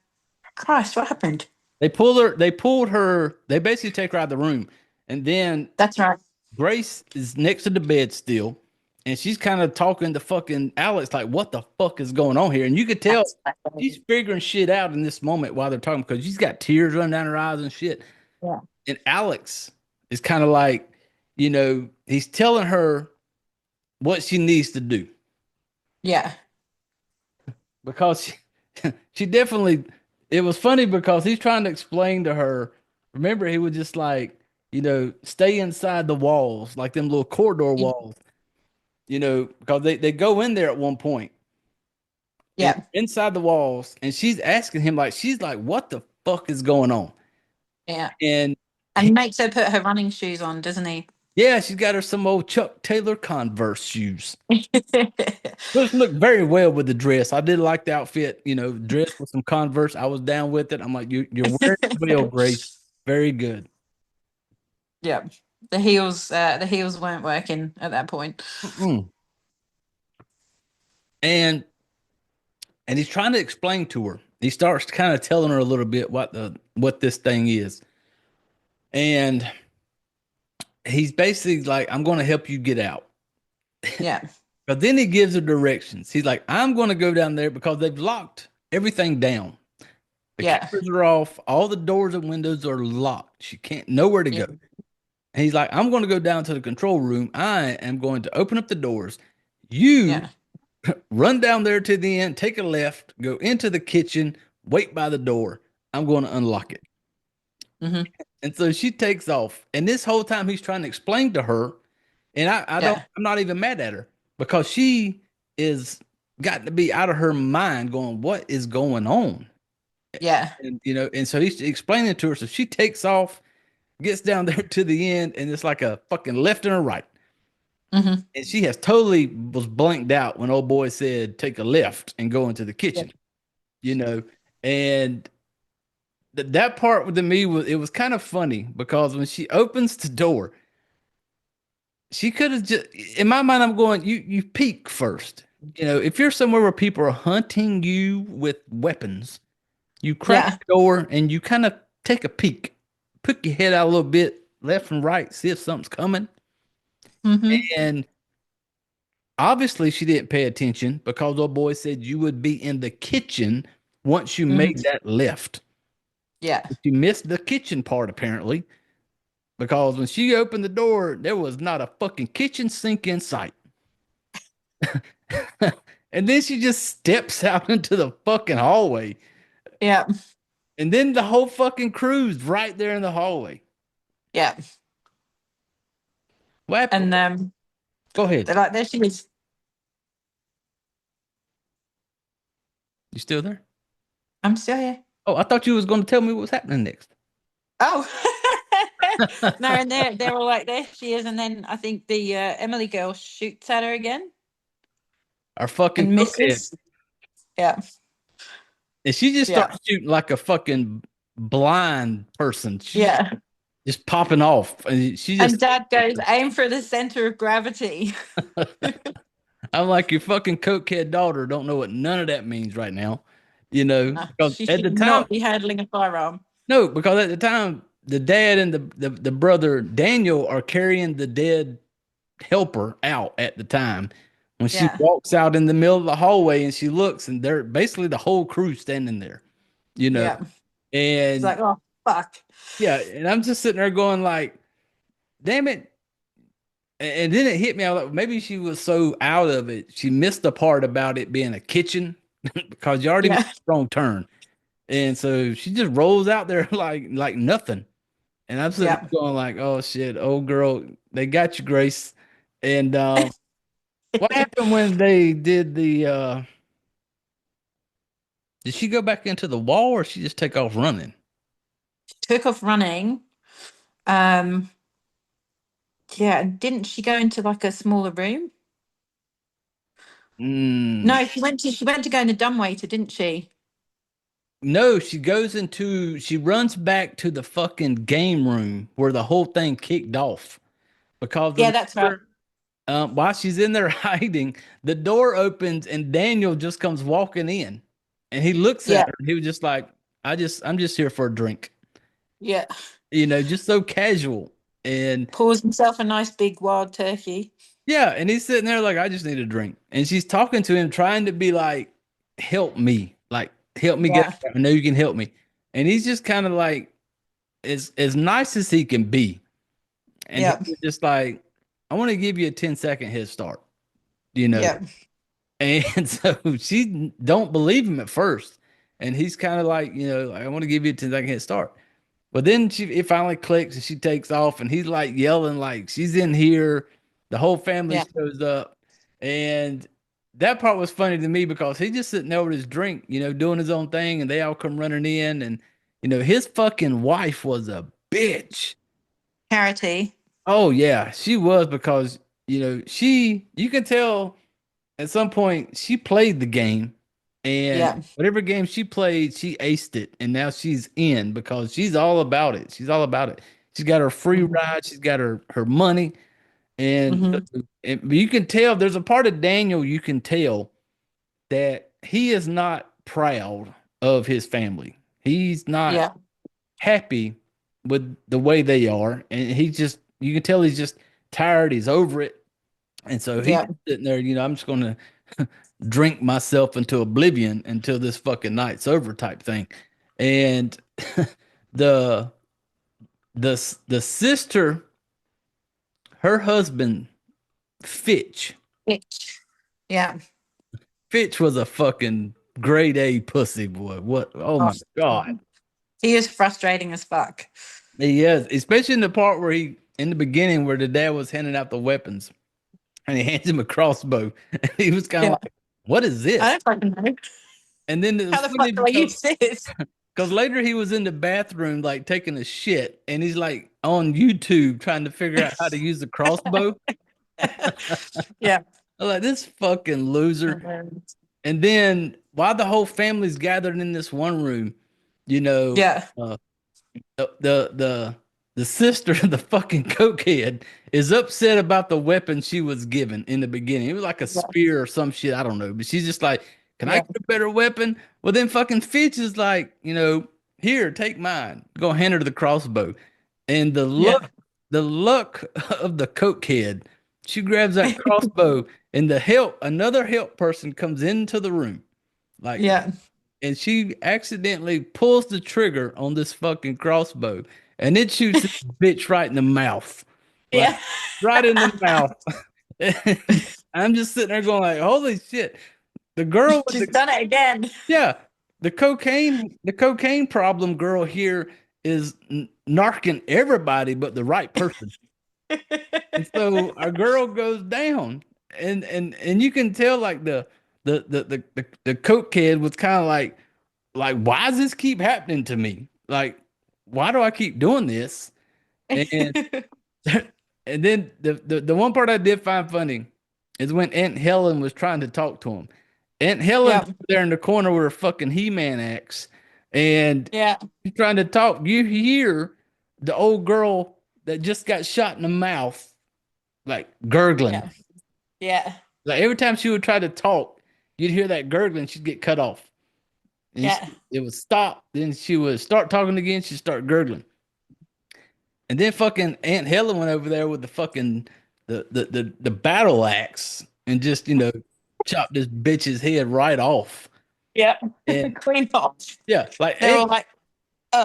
Christ, what happened?
They basically take her out of the room. And then
That's right.
Grace is next to the bed still, and she's kind of talking to fucking Alex like, "What the fuck is going on here?" And you could tell
That's right.
she's figuring shit out in this moment while they're talking because she's got tears running down her eyes and shit.
Yeah.
And Alex is kind of like, he's telling her what she needs to do
Yeah.
because she definitely. It was funny because he's trying to explain to her. Remember, he was just like, stay inside the walls, like them little corridor walls, because they go in there at one point and
Yeah.
inside the walls, and she's asking him like, she's like, what the fuck is going on?
Yeah.
And
And he makes her put her running shoes on, doesn't he?
yeah, she's got her some old Chuck Taylor Converse shoes. Those look very well with the dress. I did like the outfit, dress with some Converse. I was down with it. I'm like, you're wearing it well, Grace. Very good.
Yeah. The heels weren't working at that point.
Mm-mm. And he's trying to explain to her. He starts kind of telling her a little bit what this thing is. And he's basically like, I'm going to help you get out.
Yeah.
But then he gives her directions. He's like, I'm going to go down there because they've locked everything down. The
Yeah.
cameras are off. All the doors and windows are locked. She can't nowhere to go.
Yeah.
And he's like, I'm going to go down to the control room. I am going to open up the doors. You
Yeah.
run down there to the end, take a left, go into the kitchen, wait by the door. I'm going to unlock it.
Hmm.
And so she takes off. And this whole time he's trying to explain to her, and
Yeah.
I'm not even mad at her because she is got to be out of her mind going, what is going on?
Yeah.
And and so he's explaining it to her. So she takes off, gets down there to the end, and it's like a fucking left and a right.
Hmm.
And she has totally was blanked out when old boy said take a left and go into the
Yeah.
kitchen, you know. And that part to me was kind of funny because when she opens the door, she could have just in my mind, I'm going, you peek first. If you're somewhere where people are hunting you with weapons, you crack
Yeah.
the door and you kind of take a peek, put your head out a little bit, left and right, see if something's coming.
Hmm.
And obviously, she didn't pay attention because old boy said you would be in the kitchen once you
Hmm.
made that left.
Yeah.
She missed the kitchen part apparently because when she opened the door, there was not a fucking kitchen sink in sight. And then she just steps out into the fucking hallway.
Yeah.
And then the whole fucking crew's right there in the hallway.
Yeah.
What happened?
And
Go ahead.
they're like, there she is.
You still there?
I'm still here.
Oh, I thought you was going to tell me what was happening next.
Oh. No, and they're all like, there she is. And then I think the Emily girl shoots at her again
Our fucking
and
cokehead.
misses. Yeah.
And she just
Yeah.
starts shooting like a fucking blind person. She's
Yeah.
just popping off. And she
And
just,
Dad goes, aim for the center of gravity.
I'm like, your fucking cokehead daughter don't know what none of that means right now. Because
She
at the
should
time,
not be handling a firearm.
no, because at the time, the dad and the brother Daniel are carrying the dead helper out at the time. When she
Yeah.
walks out in the middle of the hallway and she looks, and they're basically the whole crew standing there, you know.
Yeah. It's
And
like, oh, fuck.
yeah, and I'm just sitting there going like, damn it. And then it hit me. I was like, maybe she was so out of it, she missed the part about it being a kitchen because you already made
Yeah.
a strong turn. And so she just rolls out there like nothing. And I'm sitting
Yeah.
there going like, oh shit, old girl, they got you, Grace. And what happened when they did did she go back into the wall or she just take off running?
Took off running. Um, yeah, and didn't she go into like a smaller room?
Mm,
No, she went to go in the dumbwaiter, didn't she?
no, she runs back to the fucking game room where the whole thing kicked off. Because
Yeah, that's right.
remember, while she's in there hiding, the door opens and Daniel just comes walking in, and he looks at
Yeah,
her. And he was just like, I'm just here for a drink,"
yeah.
just so casual. And
Pours himself a nice big wild turkey.
yeah, and he's sitting there like, "I just need a drink," and she's talking to him, trying to be like, "Help me, like, help me get.
Yeah,
I know you can help me," and he's just kind of like, as nice as he can be, and he
yeah,
was just like, "I want to give you a 10-second head start," you know.
yeah,
And so she don't believe him at first. And he's kind of like, I want to give you a 10-second head start. But then it finally clicks and she takes off and he's like yelling like she's in here. The whole family
yeah,
shows up. And that part was funny to me because he's just sitting there with his drink, doing his own thing, and they all come running in. And his fucking wife was a bitch.
Charity.
Oh yeah, she was, because you can tell at some point she played the game, and
Yeah,
whatever game she played, she aced it, and now she's in because she's all about it. She's all about it. She's got her free
hmm
ride, she's got her money, and,
hmm
you can tell there's a part of Daniel, you can tell that he is not proud of his family. He's not
yeah,
happy with the way they are, and you can tell he's just tired, he's over it. And so he's
yeah,
sitting there, I'm just going to drink myself into oblivion until this fucking night's over, type thing. And the the sister, her husband, Fitch.
bitch. Yeah.
Fitch was a fucking grade A pussy boy. What? Oh
Oh,
my God.
he is frustrating as fuck.
He is, especially in the part where in the beginning, where the dad was handing out the weapons and he hands him a crossbow. And he was kind of
Yeah.
like, "What is
I
this?"
don't fucking know.
And then it
How
was
the
funny
fuck do I
because
use this?
later he was in the bathroom like taking a shit, and he's like on YouTube trying to figure out how to use the crossbow.
Yeah.
I'm like, this fucking loser.
Um,
And then while the whole family's gathered in this one room, you know,
Yeah.
uh, the sister, the fucking cokehead, is upset about the weapon she was given in the beginning. It was like a
Yeah.
spear or some shit, I don't know. But she's just like, "Can I
Yeah.
get a better weapon?" Well, then fucking Fitch is like, "Here, take mine." Go hand her the crossbow. And
Yeah.
the luck of the cokehead, she grabs that crossbow, and another help person comes into the room. Like,
Yeah.
and she accidentally pulls the trigger on this fucking crossbow, and it shoots this bitch right in the mouth, like
Yeah.
right in the mouth. And I'm just sitting there going like, "Holy shit!" The girl with
She's
the
done it again.
yeah, the cocaine problem girl here is narking everybody but the right person, and so our girl goes down, and you can tell like the coke kid was kind of like, why does this keep happening to me? Like, why do I keep doing this? And and then the one part I did find funny is when Aunt Helen was trying to talk to him. Aunt Helen's
Yeah.
there in the corner with her fucking He-Man axe, and
Yeah.
she's trying to talk. You hear the old girl that just got shot in the mouth, like gurgling.
Yeah. Yeah.
Like every time she would try to talk, you'd hear that gurgling. She'd get cut off. And
Yeah.
it would stop. Then she would start talking again. She'd start gurgling. And then fucking Aunt Helen went over there with the fucking the battle axe and just chopped this bitch's head right off.
Yeah.
And
Clean off.
yeah, like
They're all like, oh.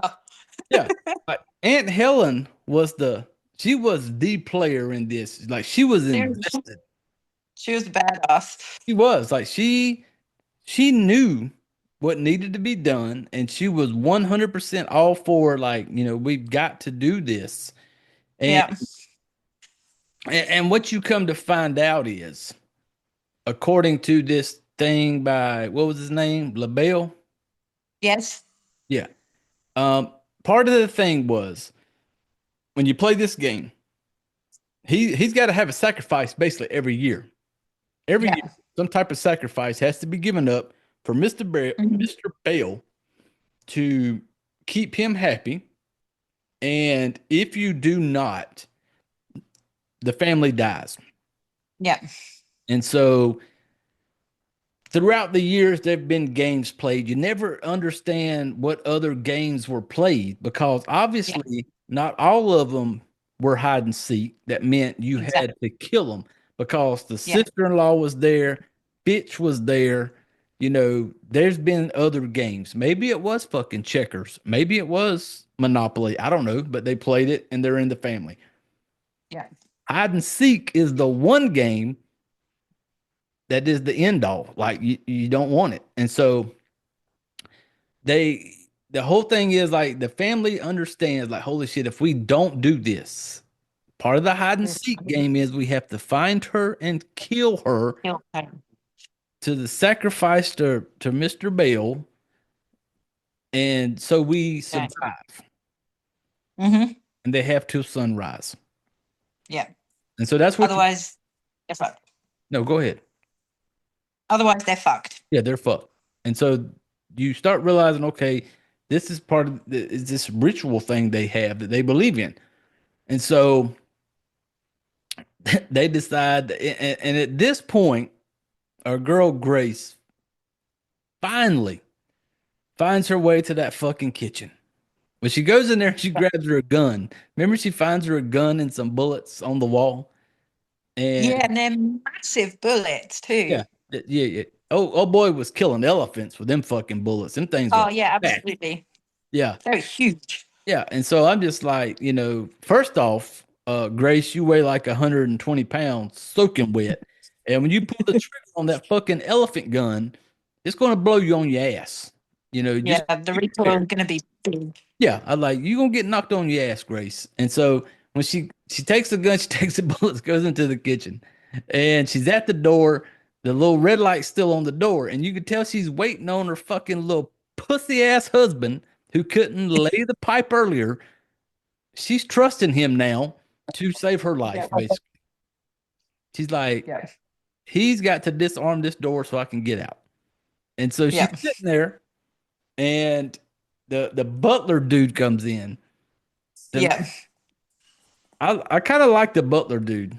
yeah, like Aunt Helen she was the player in this. Like she was
Seriously.
invested.
She was badass.
She was like she knew what needed to be done, and she was 100% all for, like, we've got to do this. And
Yeah.
and what you come to find out is, according to this thing by, what was his name, LaBelle.
Yes.
Yeah. Part of the thing was, when you play this game, he's got to have a sacrifice basically every year. Every year,
Yeah.
some type of sacrifice has to be given up for
Mhm.
Mr. Bale to keep him happy. And if you do not, the family dies.
Yeah.
And so throughout the years, there have been games played. You never understand what other games were played because
Yeah.
obviously not all of them were hide and seek. That meant you had
Exactly.
to kill them because the
Yeah.
sister-in-law was there, bitch was there. You know, there's been other games. Maybe it was fucking checkers. Maybe it was Monopoly. I don't know, but they played it and they're in the family.
Yeah.
Hide and seek is the one game that is the end all. Like you don't want it. And so they the whole thing is like the family understands like holy shit, if we don't do this, part of the hide and
This
seek game is we have to find her and kill her
kill him.
to the sacrifice to Mr. Bale. And so we
Yeah.
survive.
Hmm.
And they have till sunrise.
Yeah.
And so that's what you
Otherwise, they're fucked.
no, go ahead.
Otherwise, they're fucked.
Yeah, they're fucked. And so you start realizing, okay, this is part of is this ritual thing they have that they believe in. And so they decide, and at this point, our girl Grace finally finds her way to that fucking kitchen. When she goes in there, she grabs her a gun. Remember, she finds her a gun and some bullets on the wall.
Yeah,
And
and they're massive bullets too.
yeah, yeah. Oh boy was killing elephants with them fucking bullets. Them things are
Oh yeah,
fat.
absolutely.
Yeah,
They're huge.
yeah. And so I'm just like, first off, Grace, you weigh like 120 pounds, soaking wet. And when you pull the trigger on that fucking elephant gun, it's going to blow you on your ass. Just
Yeah, the
be
recoil
prepared.
is gonna be big.
Yeah, I like you gonna get knocked on your ass, Grace. And so when she takes the gun, she takes the bullets, goes into the kitchen, and she's at the door. The little red light's still on the door, and you can tell she's waiting on her fucking little pussy ass husband who couldn't lay the pipe earlier. She's trusting him now to save her
Yeah.
life, basically. She's like,
Yeah.
he's got to disarm this door so I can get out. And so she's
Yeah.
sitting there, and the butler dude comes in. And
Yeah.
I kind of like the butler dude.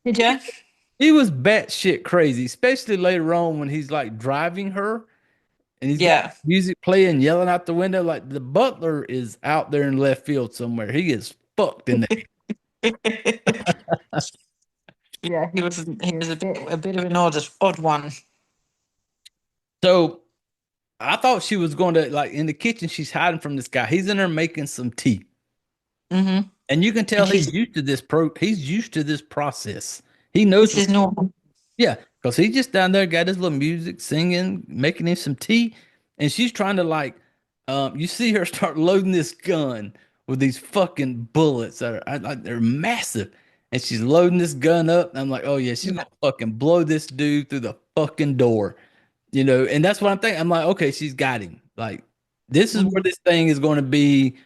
Did you?
He was batshit crazy, especially later on when he's like driving her and he's got
Yeah.
music playing, yelling out the window. Like the butler is out there in left field somewhere. He is fucked in there.
Yeah, he was a bit of an odd one.
So I thought she was going to like in the kitchen. She's hiding from this guy. He's in there making some tea,
Mm-hmm.
and you can tell
And
he's
she's
used to this pro. He's used to this process. He knows
this
what.
is normal.
Yeah, because he's just down there, got his little music, singing, making him some tea, and she's trying to like, you see her start loading this gun with these fucking bullets that are like they're massive, and she's loading this gun up. And I'm like, oh yeah, she's
Yeah.
gonna fucking blow this dude through the fucking door, and that's what I'm thinking. I'm like, okay, she's got him. Like, this is where
Mhm.
this thing is going to be.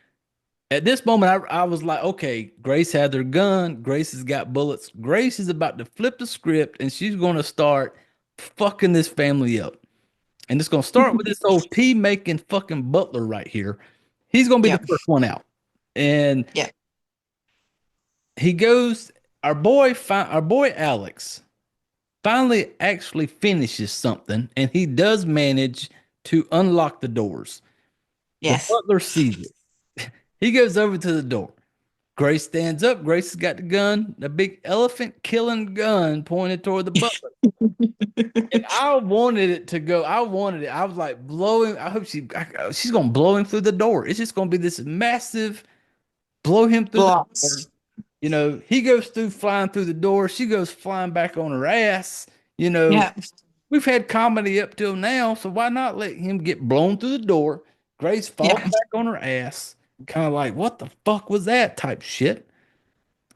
At this moment, I was like, okay, Grace had her gun. Grace has got bullets. Grace is about to flip the script and she's going to start fucking this family up. And it's going to start with this old tea making fucking butler right here. He's going to be
Yeah.
the first one out. And
Yeah.
he goes, our boy Alex finally actually finishes something and he does manage to unlock the doors. The
Yes.
butler sees it. He goes over to the door. Grace stands up. Grace has got the gun, the big elephant killing gun pointed toward the butler. And I wanted it to go. I wanted it. I was like blowing. I hope she's gonna blow him through the door. It's just gonna be this massive blow him through the door.
Blocks.
He goes through flying through the door. She goes flying back on her ass. You know,
Yeah.
we've had comedy up till now, so why not let him get blown through the door? Grace falls
Yeah.
back on her ass, kind of like, what the fuck was that type shit.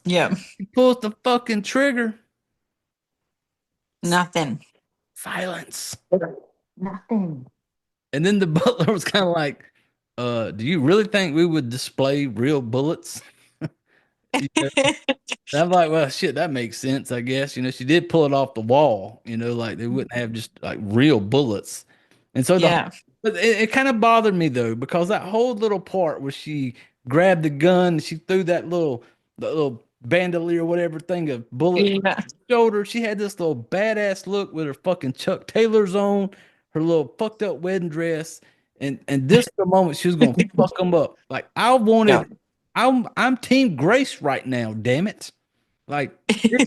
Yeah.
He pulls the fucking trigger.
Nothing.
Silence.
Nothing.
And then the butler was kind of like, do you really think we would display real bullets? You know? And I'm like, well, shit, that makes sense, I guess. She did pull it off the wall, like they wouldn't have just like real bullets. And so
Yeah.
but it kind of bothered me though, because that whole little part where she grabbed the gun, she threw the little bandolier, whatever thing of bullets from
Yeah.
her shoulder. She had this little badass look with her fucking Chuck Taylors on, her little fucked up wedding dress. And this is the moment she was gonna fuck them up. Like I
Yeah.
wanted, I'm Team Grace right now, damn it. Like this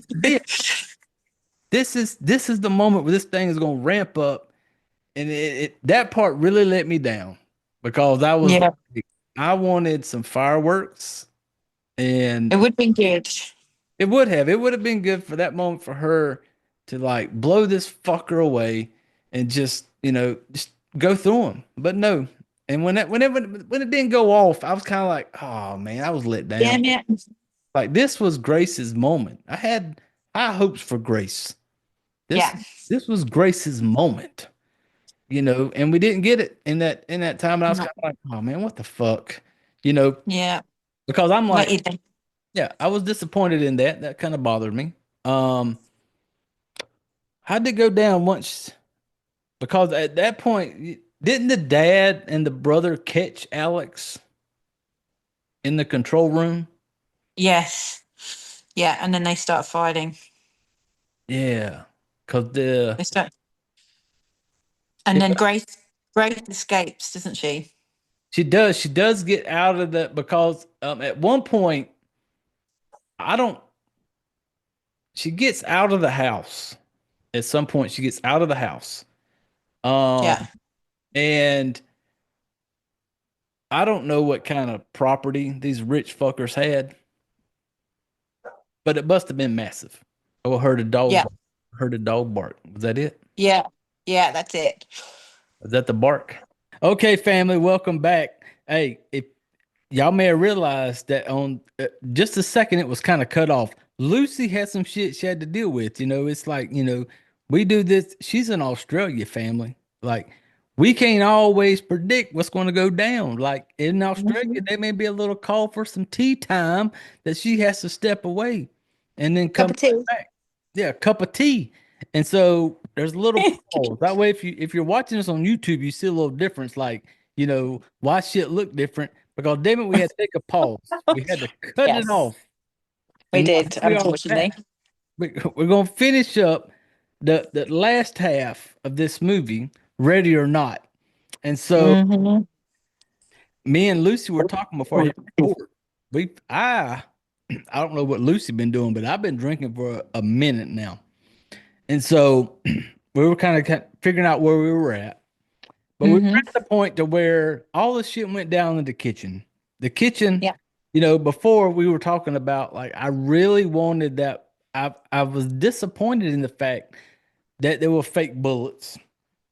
is it. This is the moment where this thing is gonna ramp up, and that part really let me down because I was
Yeah.
like, I wanted some fireworks,
It
and
would be good.
it would have been good for that moment for her to like blow this fucker away and just go through him. But no, and when it didn't go off, I was kind of like, oh man, I was let down.
Damn it.
Like this was Grace's moment. I had high hopes for Grace. This
Yeah.
this was Grace's moment, and we didn't get it in that time. And I was
No.
kind of like, oh man, what the fuck, you know,
Yeah.
because I'm
What
like,
you think?
yeah, I was disappointed in that. That kind of bothered me. Um, how'd it go down once? Because at that point, didn't the dad and the brother catch Alex in the control room?
Yes. Yeah. And then they start fighting.
Yeah, because the
They start, and
if
then Grace escapes, doesn't she?
she does get out of that because at one point I don't she gets out of the house. At some point she gets out of the house. Um
Yeah.
and I don't know what kind of property these rich fuckers had, but it must have been massive. Oh, I
Yeah.
heard a dog bark. Was that it?
Yeah. Yeah. That's it.
Was that the bark? Okay, family, welcome back. Hey, if y'all may have realized that on just a second it was kind of cut off. Lucy had some shit she had to deal with. It's like, we do this. She's in Australia, family. Like, we can't always predict what's going to go down. Like in Australia,
Mhm.
there may be a little call for some tea time that she has to step away and then
Cup
come
of tea.
back. Yeah, a cup of tea. And so there's a little pause. That way, if you're watching this on YouTube, you see a little difference. Like, why shit look different? Because damn it, we had to take a pause. We had to cut it
Yes,
off.
we
And now
did,
here we are
unfortunately.
back. We're gonna finish up the last half of this movie, Ready or Not. And so
Hmm.
me and Lucy were talking before I hit record. I don't know what Lucy been doing, but I've been drinking for a minute now. And so we were kind of figuring out where we were at. But we were
Hmm.
at the point to where all the shit went down in the kitchen. The kitchen,
Yeah.
before we were talking about like I really wanted that. I was disappointed in the fact that there were fake bullets.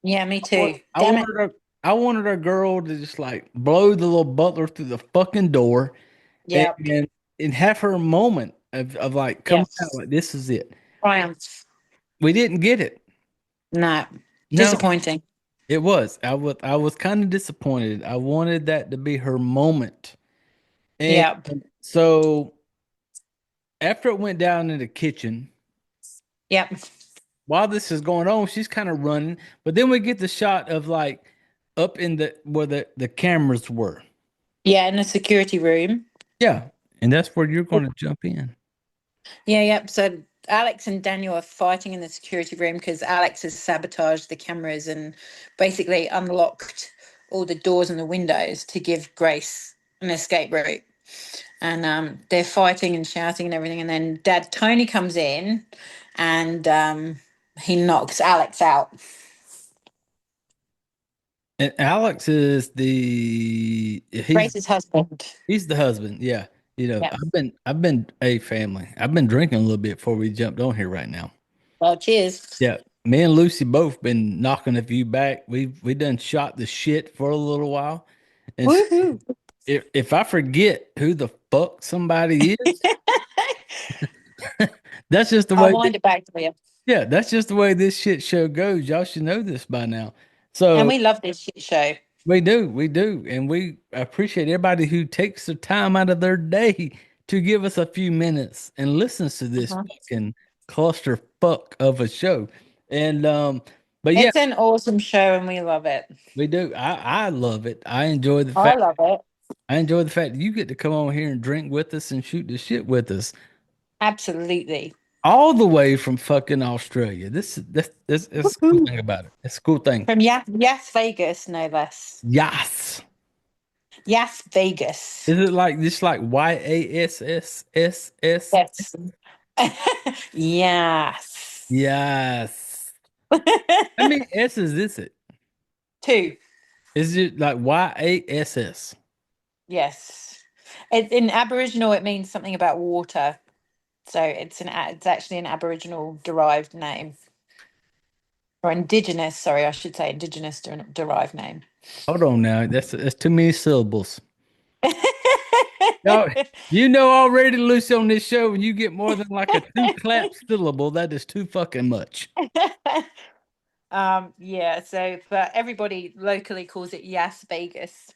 Yeah, me
What
too.
I
Damn it.
wanted her I wanted our girl to just like blow the little butler through the fucking door and
Yeah.
and, and have her moment of like
Yeah.
coming out like this is it.
Triumph.
We didn't get it.
No.
No,
Disappointing.
it was. I was kind of disappointed. I wanted that to be her moment. And
Yeah.
so after it went down in the kitchen,
Yep.
while this is going on, she's kind of running. But then we get the shot of like up in the where the cameras were.
Yeah, in the security room.
Yeah. And that's where you're going to jump in.
Yeah, yep. So Alex and Daniel are fighting in the security room because Alex has sabotaged the cameras and basically unlocked all the doors and the windows to give Grace an escape route. And they're fighting and shouting and everything. And then Dad Tony comes in and he knocks Alex out.
And Alex is the he's
Grace's husband.
he's the husband. Yeah.
Yeah.
I've been a family. I've been drinking a little bit before we jumped on here right now.
Well, cheers.
Yeah. Me and Lucy both been knocking a few back. We done shot the shit for a little while. And so
Woohoo.
if I forget who the fuck somebody is, that's just the
I'll
way
wind it back for you.
yeah, that's just the way this shit show goes. Y'all should know this by now.
And
So
we love this shit show.
we do, and we appreciate everybody who takes the time out of their day to give us a few minutes and listens to this
Uh-huh.
fucking clusterfuck of a show. And but yeah,
It's an awesome show and we love it.
we do. I love it. I enjoy the
I
fact
love it.
I enjoy the fact that you get to come on here and drink with us and shoot the shit with us.
Absolutely.
All the way from fucking Australia. This a cool
Woohoo.
thing about it. It's a cool thing.
From Yas Vegas, no less.
Yes.
Yas Vegas.
Is it like just like YASSSS?
Yes. Yes.
Yes. How many S's is it?
Two.
Is it like YASS?
Yes. In Aboriginal, it means something about water. So it's actually an Aboriginal derived name. Or indigenous, sorry, I should say indigenous derived name.
Hold on now. That's too many syllables. No, you know already, Lucy, on this show, when you get more than like a two clap syllable, that is too fucking much.
Yeah, so but everybody locally calls it Yas Vegas.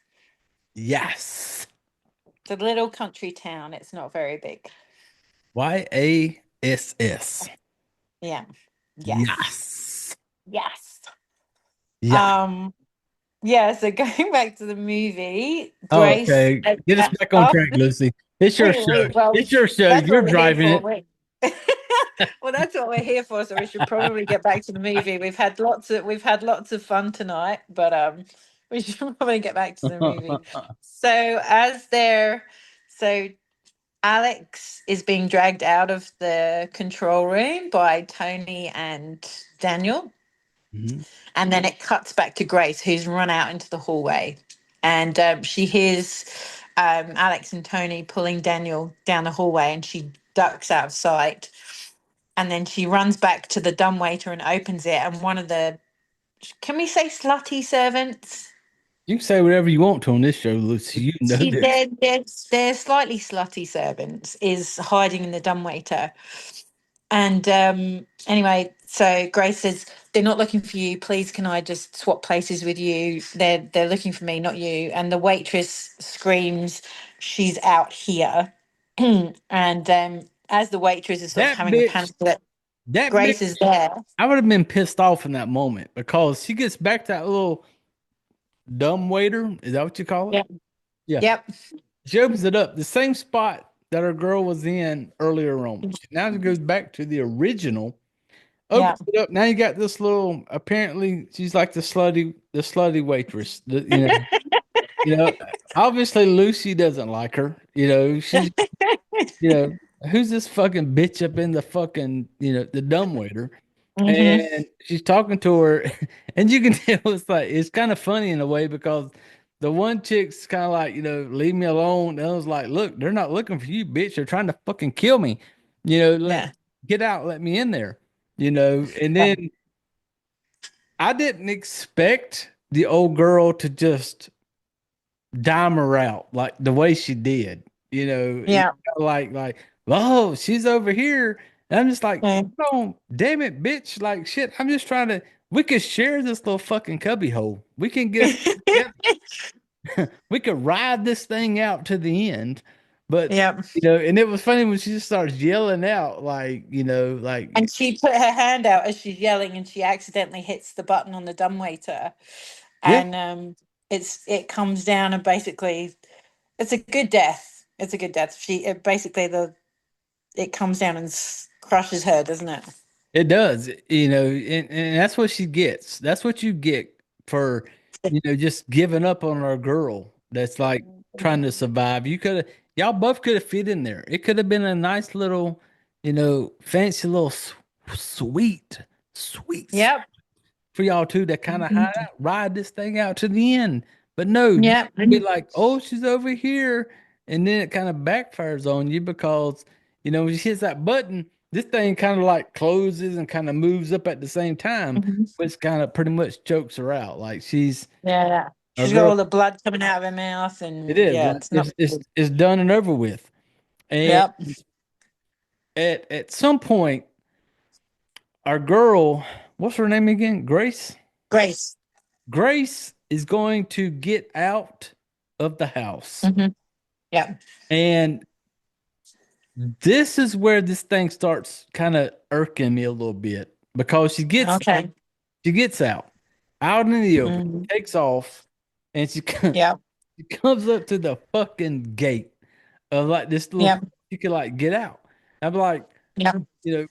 Yes.
It's a little country town. It's not very big.
YASS.
Yeah. Yes.
Yes.
Yes.
Yeah.
Um, yeah, so going back to the movie,
Oh,
Grace
okay. Get us back on track,
after
Lucy. It's your show.
well,
It's your show.
that's
You're
what we're here
driving
for.
it.
Well, that's what we're here for, so we should probably get back to the movie. We've had lots of fun tonight, but we should probably get back to the movie. So so Alex is being dragged out of the control room by Tony and Daniel.
Mhm.
And then it cuts back to Grace, who's run out into the hallway. And she hears Alex and Tony pulling Daniel down the hallway, and she ducks out of sight. And then she runs back to the dumbwaiter and opens it. And one of the, can we say slutty servants?
You can say whatever you want to on this show, Lucy. You know
She,
this.
they're slightly slutty servants, is hiding in the dumbwaiter. And anyway, so Grace says, they're not looking for you. Please, can I just swap places with you? They're looking for me, not you. And the waitress screams, she's out here. And as the waitress is sort of
That
having a
bitch,
panic that
that bitch,
Grace is there.
I would have been pissed off in that moment because she gets back to that little dumb waiter. Is that what you call it?
Yep.
Yeah.
Yep.
She opens it up, the same spot that her girl was in earlier on. Now she goes back to the original,
Yeah.
opens it up. Now you got this little, apparently she's like the slutty waitress. You know, obviously Lucy doesn't like her. Who's this fucking bitch up in the fucking, the dumb waiter?
Hmm.
And she's talking to her, and you can tell it's kind of funny in a way because the one chick's kind of like, leave me alone. And I was like, look, they're not looking for you, bitch. They're trying to fucking kill me.
Yeah.
Get out, let me in there. And
Yeah.
then I didn't expect the old girl to just dime her out like the way she did.
Yeah.
Like, oh, she's over here. And I'm just like,
Yeah.
no, damn it, bitch. Like shit. I'm just trying to. We could share this little fucking cubby hole. We can get us together. We could ride this thing out to the end. But
Yeah.
and it was funny when she just starts yelling out, like,
And she put her hand out as she's yelling, and she accidentally hits the button on the dumbwaiter,
yeah,
and it comes down, and basically, it's a good death. It's a good death. Basically it comes down and crushes her, doesn't it?
it does. And that's what she gets. That's what you get for, just giving up on our girl that's like trying to survive. Y'all both could have fit in there. It could have been a nice little, fancy little sweet, sweet
Yep.
for y'all two to kind of
Mhm.
ride this thing out to the end. But no, you
Yep.
be like, oh, she's over here. And then it kind of backfires on you because, when she hits that button, this thing kind of like closes and kind of moves up at the same time,
Mhm.
which kind of pretty much chokes her out. Like
Yeah, yeah.
our
She's got
girl,
all the blood coming out of her mouth,
it
and
is
yeah,
like
it's not good.
it's done and over with. And
Yep.
at some point, our girl, what's her name again? Grace?
Grace.
Grace is going to get out of the house.
Hmm. Yep.
And this is where this thing starts kind of irking me a little bit because
Okay.
she gets out in the open,
Mm.
takes off, and
Yeah.
she comes up to the fucking gate of like this little
Yeah.
you can like get out. I'm like,
Yeah.
you know,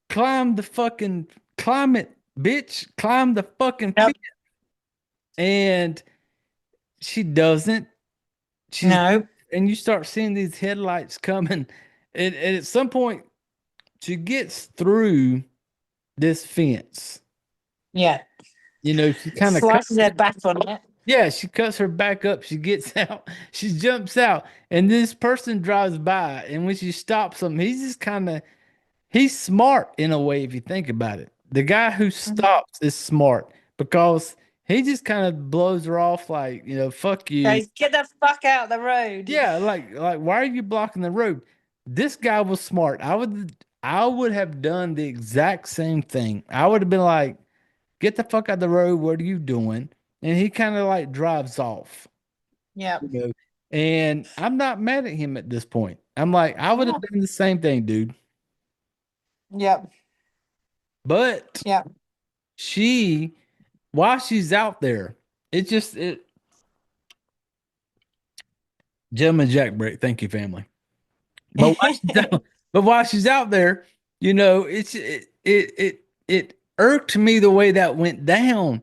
climb the fucking climb it, bitch, climb the fucking
Yep.
fence. And she doesn't. She's
No.
and you start seeing these headlights coming, and at some point she gets through this fence.
Yeah.
She kind of cuts.
Slices her back on it.
Yeah, she cuts her back up. She gets out. She jumps out, and this person drives by. And when she stops him, he's just kind of he's smart in a way if you think about it. The guy who
Mhm.
stops is smart because he just kind of blows her off like, fuck you.
Goes, get the fuck out of the road.
Yeah, like why are you blocking the road? This guy was smart. I would have done the exact same thing. I would have been like, get the fuck out the road. What are you doing? And he kind of like drives off,
Yep.
you know. And I'm not mad at him at this point. I'm like, I would have
No.
done the same thing, dude.
Yep.
But
Yep.
she, while she's out there, it gentleman Jack break. Thank you, family. But while she's out, but while she's out there, it irked me the way that went down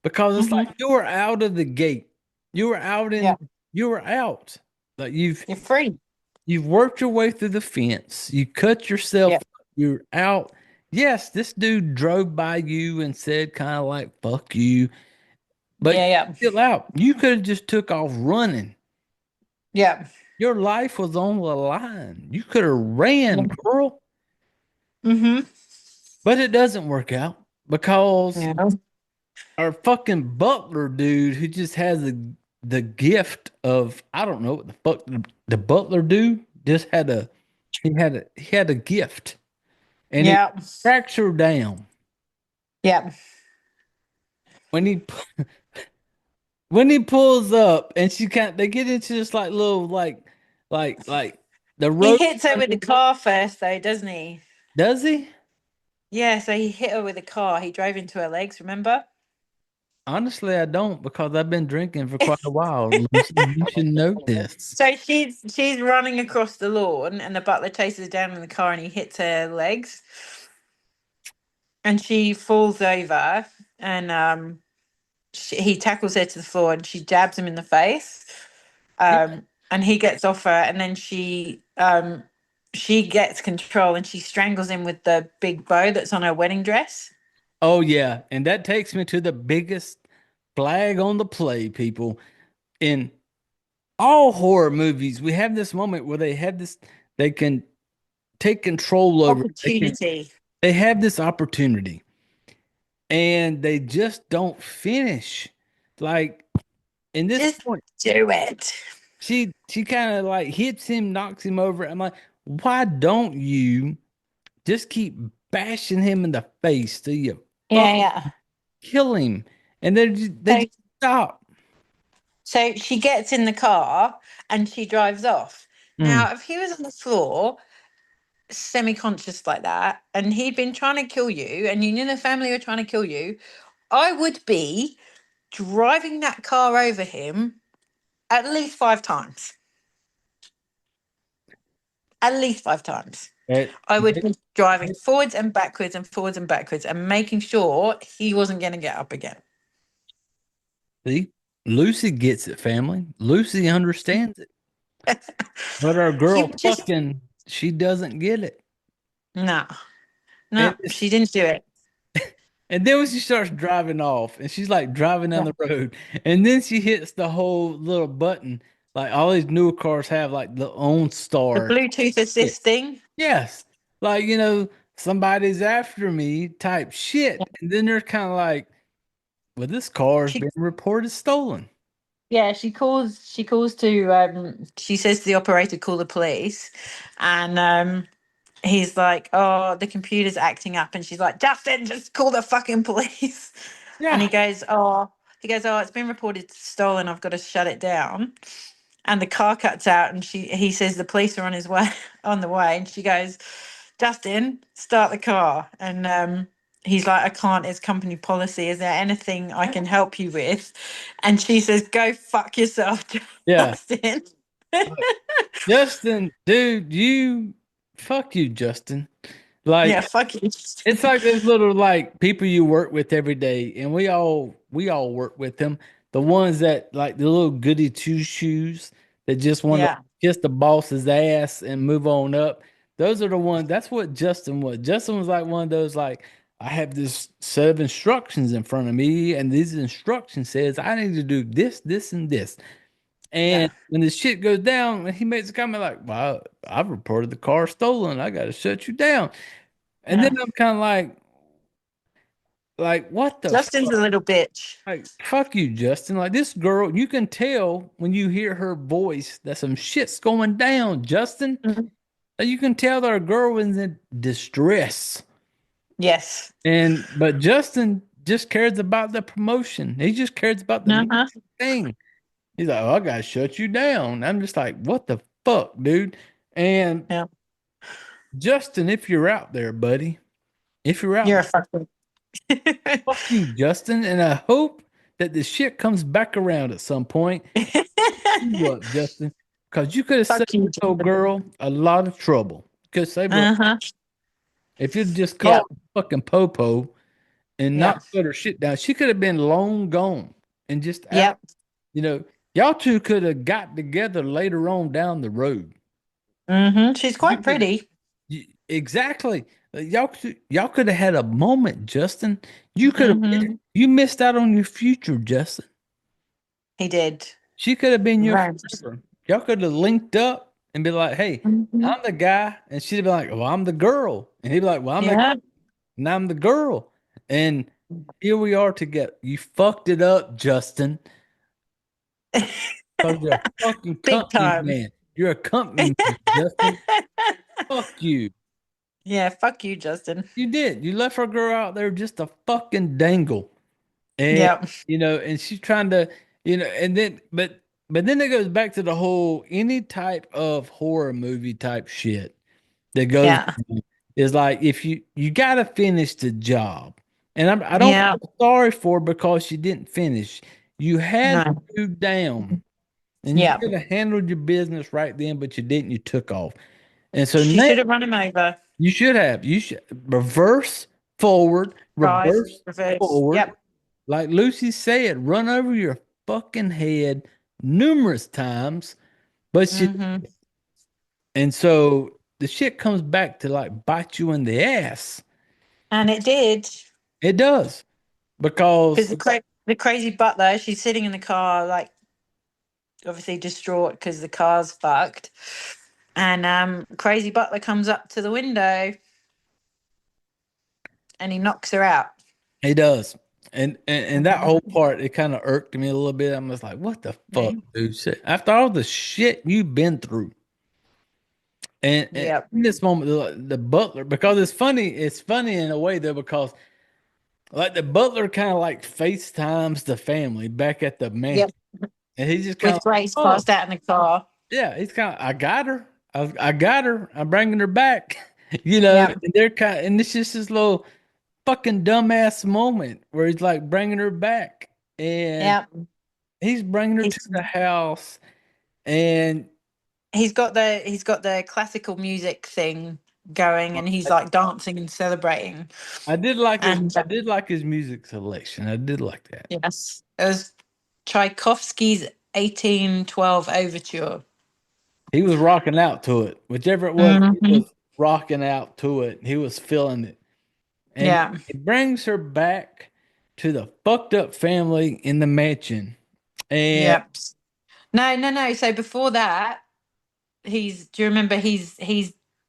because it's like
Hmm.
you were out of the gate. You were out
Yeah.
in you were out. Like
You're free.
you've worked your way through the fence. You cut yourself,
Yeah.
you're out. Yes, this dude drove by you and said kind of like fuck you, but
Yeah. Yeah.
you're still out. You could have just took off running.
Yeah.
Your life was on the line. You could have ran, girl.
Mm-hmm.
But it doesn't work out because
Yeah.
our fucking butler dude who just has the gift of I don't know what the fuck the butler dude just had a gift and it
Yeah.
tracks her down
Yeah.
when he when he pulls up and she can't they get into this like little like the
He
road
hits her with the car first, though, doesn't he?
does he?
Yeah. So he hit her with a car. He drove into her legs. Remember?
Honestly, I don't because I've been drinking for quite a while. Lucy. You should know this.
So she's running across the lawn, and the butler chases her down in the car, and he hits her legs, and she falls over, and he tackles her to the floor, and she jabs him in the face,
Yeah.
and he gets off her, and then she gets control, and she strangles him with the big bow that's on her wedding dress.
Oh yeah, and that takes me to the biggest flag on the play, people. In all horror movies, we have this moment where they can take control over it.
Opportunity.
They have this opportunity and they just don't finish. Like in this
Just
point,
do it.
she kind of like hits him, knocks him over. I'm like, why don't you just keep bashing him in the face till you
Yeah, yeah.
kill him? And they just
So
stop.
So she gets in the car and she drives off.
Mm.
Now, if he was on the floor, semi conscious like that, and he'd been trying to kill you, and you knew the family were trying to kill you, I would be driving that car over him at least 5 times. At least 5 times.
That,
I would be driving forwards and backwards and forwards and backwards and making sure he wasn't going to get up again.
see, Lucy gets it, family. Lucy understands it. But our
She
girl
just,
fucking she doesn't get it.
no,
And
no, she didn't do it.
and then when she starts driving off and she's like driving down
Yeah.
the road and then she hits the whole little button like all these newer cars have like the own
The
star.
Bluetooth
Yeah.
assisting.
Yes. Like, somebody's after me type shit. And then they're kind of like, well, this car has
She
been reported stolen.
Yeah, she calls to she says to the operator, call the police. And he's like, oh, the computer's acting up, and she's like, Justin, just call the fucking police. And
Yeah.
he goes, oh, it's been reported stolen, I've got to shut it down. and the car cuts out, and he says the police are on his way on the way, and she goes, Justin, start the car. And he's like, I can't, it's company policy. Is there anything I can help you with? And she says, go fuck yourself,
Yeah.
Justin.
Like, Justin, dude, fuck you, Justin.
Yeah,
Like,
fuck you.
it's like this little like people you work with every day, and we all work with them. The ones that like the little goody two shoes that just want to
Yeah,
kiss the boss's ass and move on up. Those are the ones. That's what Justin was. Justin was like one of those like I have this set of instructions in front of me, and these instructions says I need to do this, this, and this.
yeah,
And when this shit goes down, he makes a comment like, "Well, I've reported the car stolen. I got to shut you down." And then
yeah.
I'm kind of like, what the
Justin's a
fuck?
little bitch.
Like, fuck you, Justin. Like this girl, you can tell when you hear her voice that some shit's going down, Justin.
Mhm.
Like, you can tell that a girl is in distress.
Yes.
But Justin just cares about the promotion. He just cares about the
Uh-huh.
thing. He's like, oh, I gotta shut you down. I'm just like, what the fuck, dude? And
Yeah.
Justin, if you're out there, buddy, if you're out
You're
there,
a fucker.
fuck you, Justin. And I hope that the shit comes back around at some point. What, Justin? Because you could have saved
Fuck you,
this old
Justin.
girl a lot of trouble. You could have saved her
Uh-huh.
if you'd just
Yeah.
called fucking Popo and
Yeah.
not put her shit down. She could have been long gone and just out.
Yep.
You know, y'all two could have got together later on down the road.
She's
You
quite
could
pretty.
exactly. Y'all could have had a moment, Justin. You could have
Mm-hmm.
you missed out on your future, Justin.
He did.
She could have been your
Right.
forever. Y'all could have linked up and be like, "Hey,
Mhm.
I'm the guy," and she'd be like, "Well, I'm the girl," and he'd be like, "Well, I'm the guy,
Yeah.
and I'm the girl," and here we are together. You fucked it up, Justin. Because you're a fucking
Big
company
time.
man. You're a company man, Justin. Fuck you.
Yeah, fuck you, Justin.
You did. You left her girl out there just to fucking dangle. And
Yep.
and she's trying to, and then but then it goes back to the whole any type of horror movie type shit that goes
Yeah.
is like if you gotta finish the job. And I don't
Yeah.
feel sorry for her because she didn't finish. You had
No.
to down and you
Yeah.
could have handled your business right then, but you didn't. You took off. And so
She
now
should have run him over.
you should have. You should reverse forward,
Right.
reverse
Reverse.
forward.
Yep.
Like Lucy said, run over your fucking head numerous times. But she
Mm-hmm.
and so the shit comes back to like bite you in the ass.
And it did.
It does.
Because
Because
the crazy butler, she's sitting in the car, like obviously distraught because the car's fucked. And crazy butler comes up to the window and he knocks her out.
it does. And that whole part, it kind of irked me a little bit. I'm just like, what the fuck,
Mhm.
dude? Shit. After all the shit you've been through. And
Yep.
in this moment, the butler, because it's funny in a way though, because like the butler kind of like FaceTimes the family back at the mansion.
Yep.
And he's just kind
With
of like,
Grace
oh,
passed out in the car.
yeah, he's kind of, I got her. I got her. I'm bringing her back.
Yep.
And they're and it's just this little fucking dumbass moment where he's like bringing her back. And
Yep.
he's bringing her to
He's
the house. And
he's got the classical music thing going and he's like dancing and celebrating. And
I did like his music selection. I did like that.
yes, it was Tchaikovsky's 1812 overture.
He was rocking out to it. Whichever it was, he
Hmm.
was rocking out to it. He was feeling it. And
Yeah.
it brings her back to the fucked up family in the mansion. And
Yep. No. So before that, do you remember he's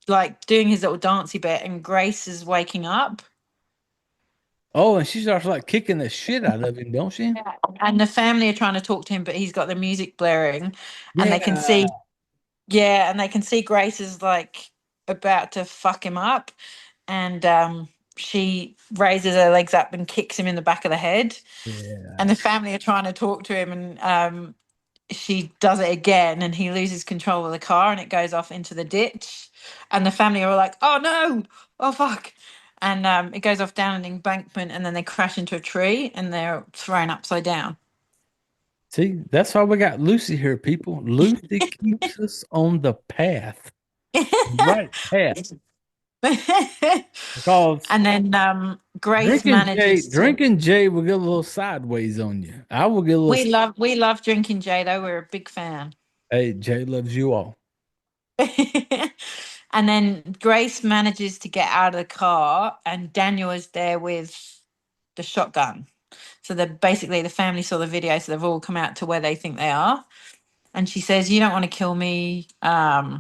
like doing his little dancey bit and Grace is waking up.
oh, and she starts like kicking the shit out of him, don't she?
Yeah. And the family are trying to talk to him, but he's got the music blaring and they can
Yeah.
see, yeah, and they can see Grace is like about to fuck him up. And she raises her legs up and kicks him in the back of the head.
Yeah.
And the family are trying to talk to him and she does it again, and he loses control of the car, and it goes off into the ditch. And the family are like, "Oh no! Oh fuck!" And it goes off down an embankment, and then they crash into a tree, and they're thrown upside down.
See, that's why we got Lucy here, people. Lucy keeps us on the path, right path. Because
And then Grace manages to.
drinking Jay will get a little sideways on you. I will get a little.
We love drinking Jay though. We're a big fan.
Hey, Jay loves you all.
And then Grace manages to get out of the car, and Daniel is there with the shotgun. So the family saw the video, so they've all come out to where they think they are. And she says, "You don't want to kill me. I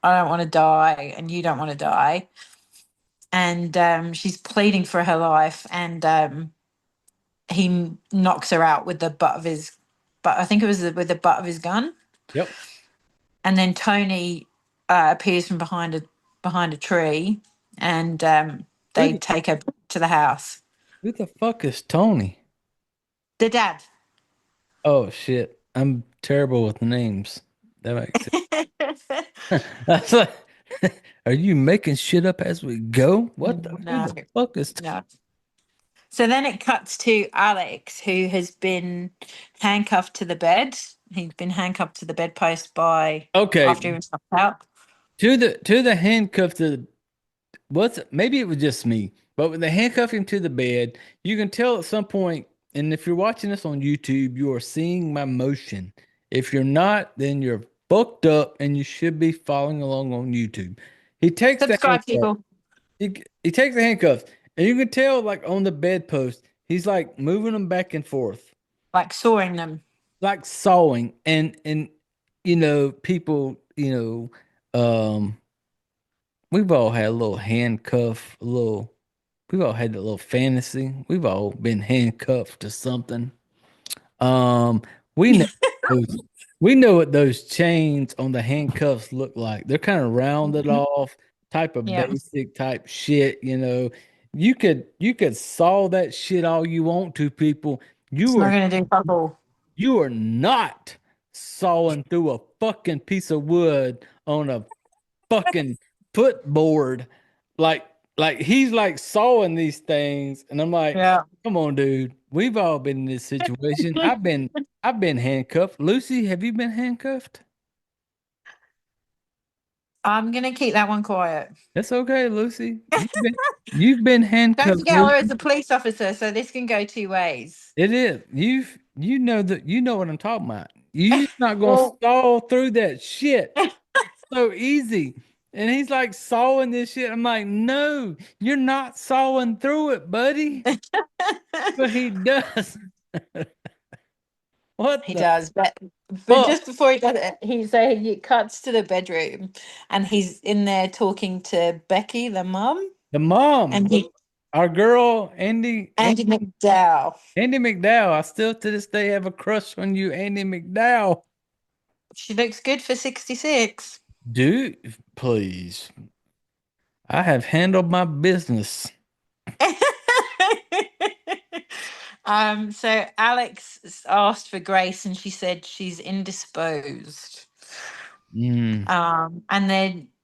don't want to die, and you don't want to die." And she's pleading for her life, and he knocks her out with the butt of his, but I think it was with the butt of his gun.
Yep.
And then Tony appears from behind a tree, and they
Who,
take her to the house.
who the fuck is Tony?
The dad.
Oh shit. I'm terrible with names. That makes sense. That's like, are you making shit up as we go? What the, who
No,
the fuck is
no. So then it cuts to Alex, who has been handcuffed to the bed. He's been handcuffed to the bedpost by
Okay,
after he was knocked out.
to the handcuff to what's maybe it was just me, but when they handcuff him to the bed, you can tell at some point, and if you're watching this on YouTube, you are seeing my motion. If you're not, then you're fucked up and you should be following along on YouTube. He takes the
Subscribe,
handcuff,
people.
he takes the handcuffs, and you can tell like on the bedpost, he's like moving them back and forth,
Like sawing them.
like sawing, and people, we've all had a little handcuff, a little. We've all had a little fantasy. We've all been handcuffed to something. Um, we know those, we know what those chains on the handcuffs look like. They're kind of rounded off, type of
Yeah.
basic type shit. You could saw that shit all you want to, people.
It's
You
not
are
going to do fuck all.
you are not sawing through a fucking piece of wood on a fucking footboard. Like, like he's like sawing these things, and I'm like,
Yeah.
come on, dude. We've all been in this situation. I've been handcuffed. Lucy, have you been handcuffed?
I'm going to keep that one quiet.
That's okay, Lucy. You've been
Don't
handcuffed,
forget, Laura's
Lucy.
a police officer, so this can go two ways.
It is. You know what I'm talking about. You're not gonna
Well,
saw through that shit so easy. And he's like sawing this shit. I'm like, no, you're not sawing through it, buddy. But he does. What
he
the
does, but
fuck?
just before he does it, he cuts to the bedroom, and he's in there talking to Becky, the mum,
The mom,
and he
our girl, Andy,
Andy McDowell.
Andy McDowell. I still to this day have a crush on you, Andy McDowell.
She looks good for 66.
Dude, please. I have handled my business.
So Alex asked for Grace, and she said she's indisposed.
Mm.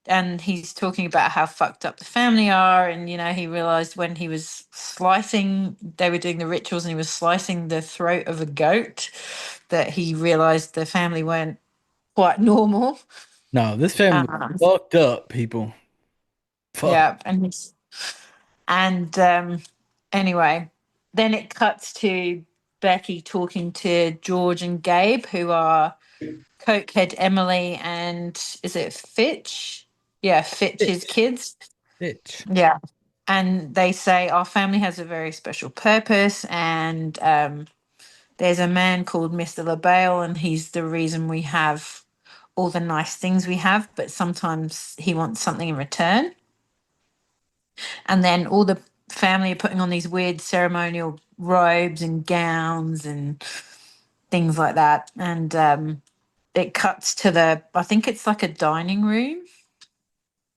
And he's talking about how fucked up the family are, and he realized when he was slicing, they were doing the rituals, and he was slicing the throat of a goat, that he realized the family weren't quite normal.
No, this family
Um,
fucked up, people. Fuck.
yeah, and anyway, then it cuts to Becky talking to George and Gabe, who are Cokehead Emily and is it Fitch? Yeah, Fitch's
Bitch.
kids.
Bitch.
Yeah. And they say our family has a very special purpose, and there's a man called Mr. LaBelle, and he's the reason we have all the nice things we have, but sometimes he wants something in return. And then all the family are putting on these weird ceremonial robes and gowns and things like that. And it cuts to I think it's like a dining room.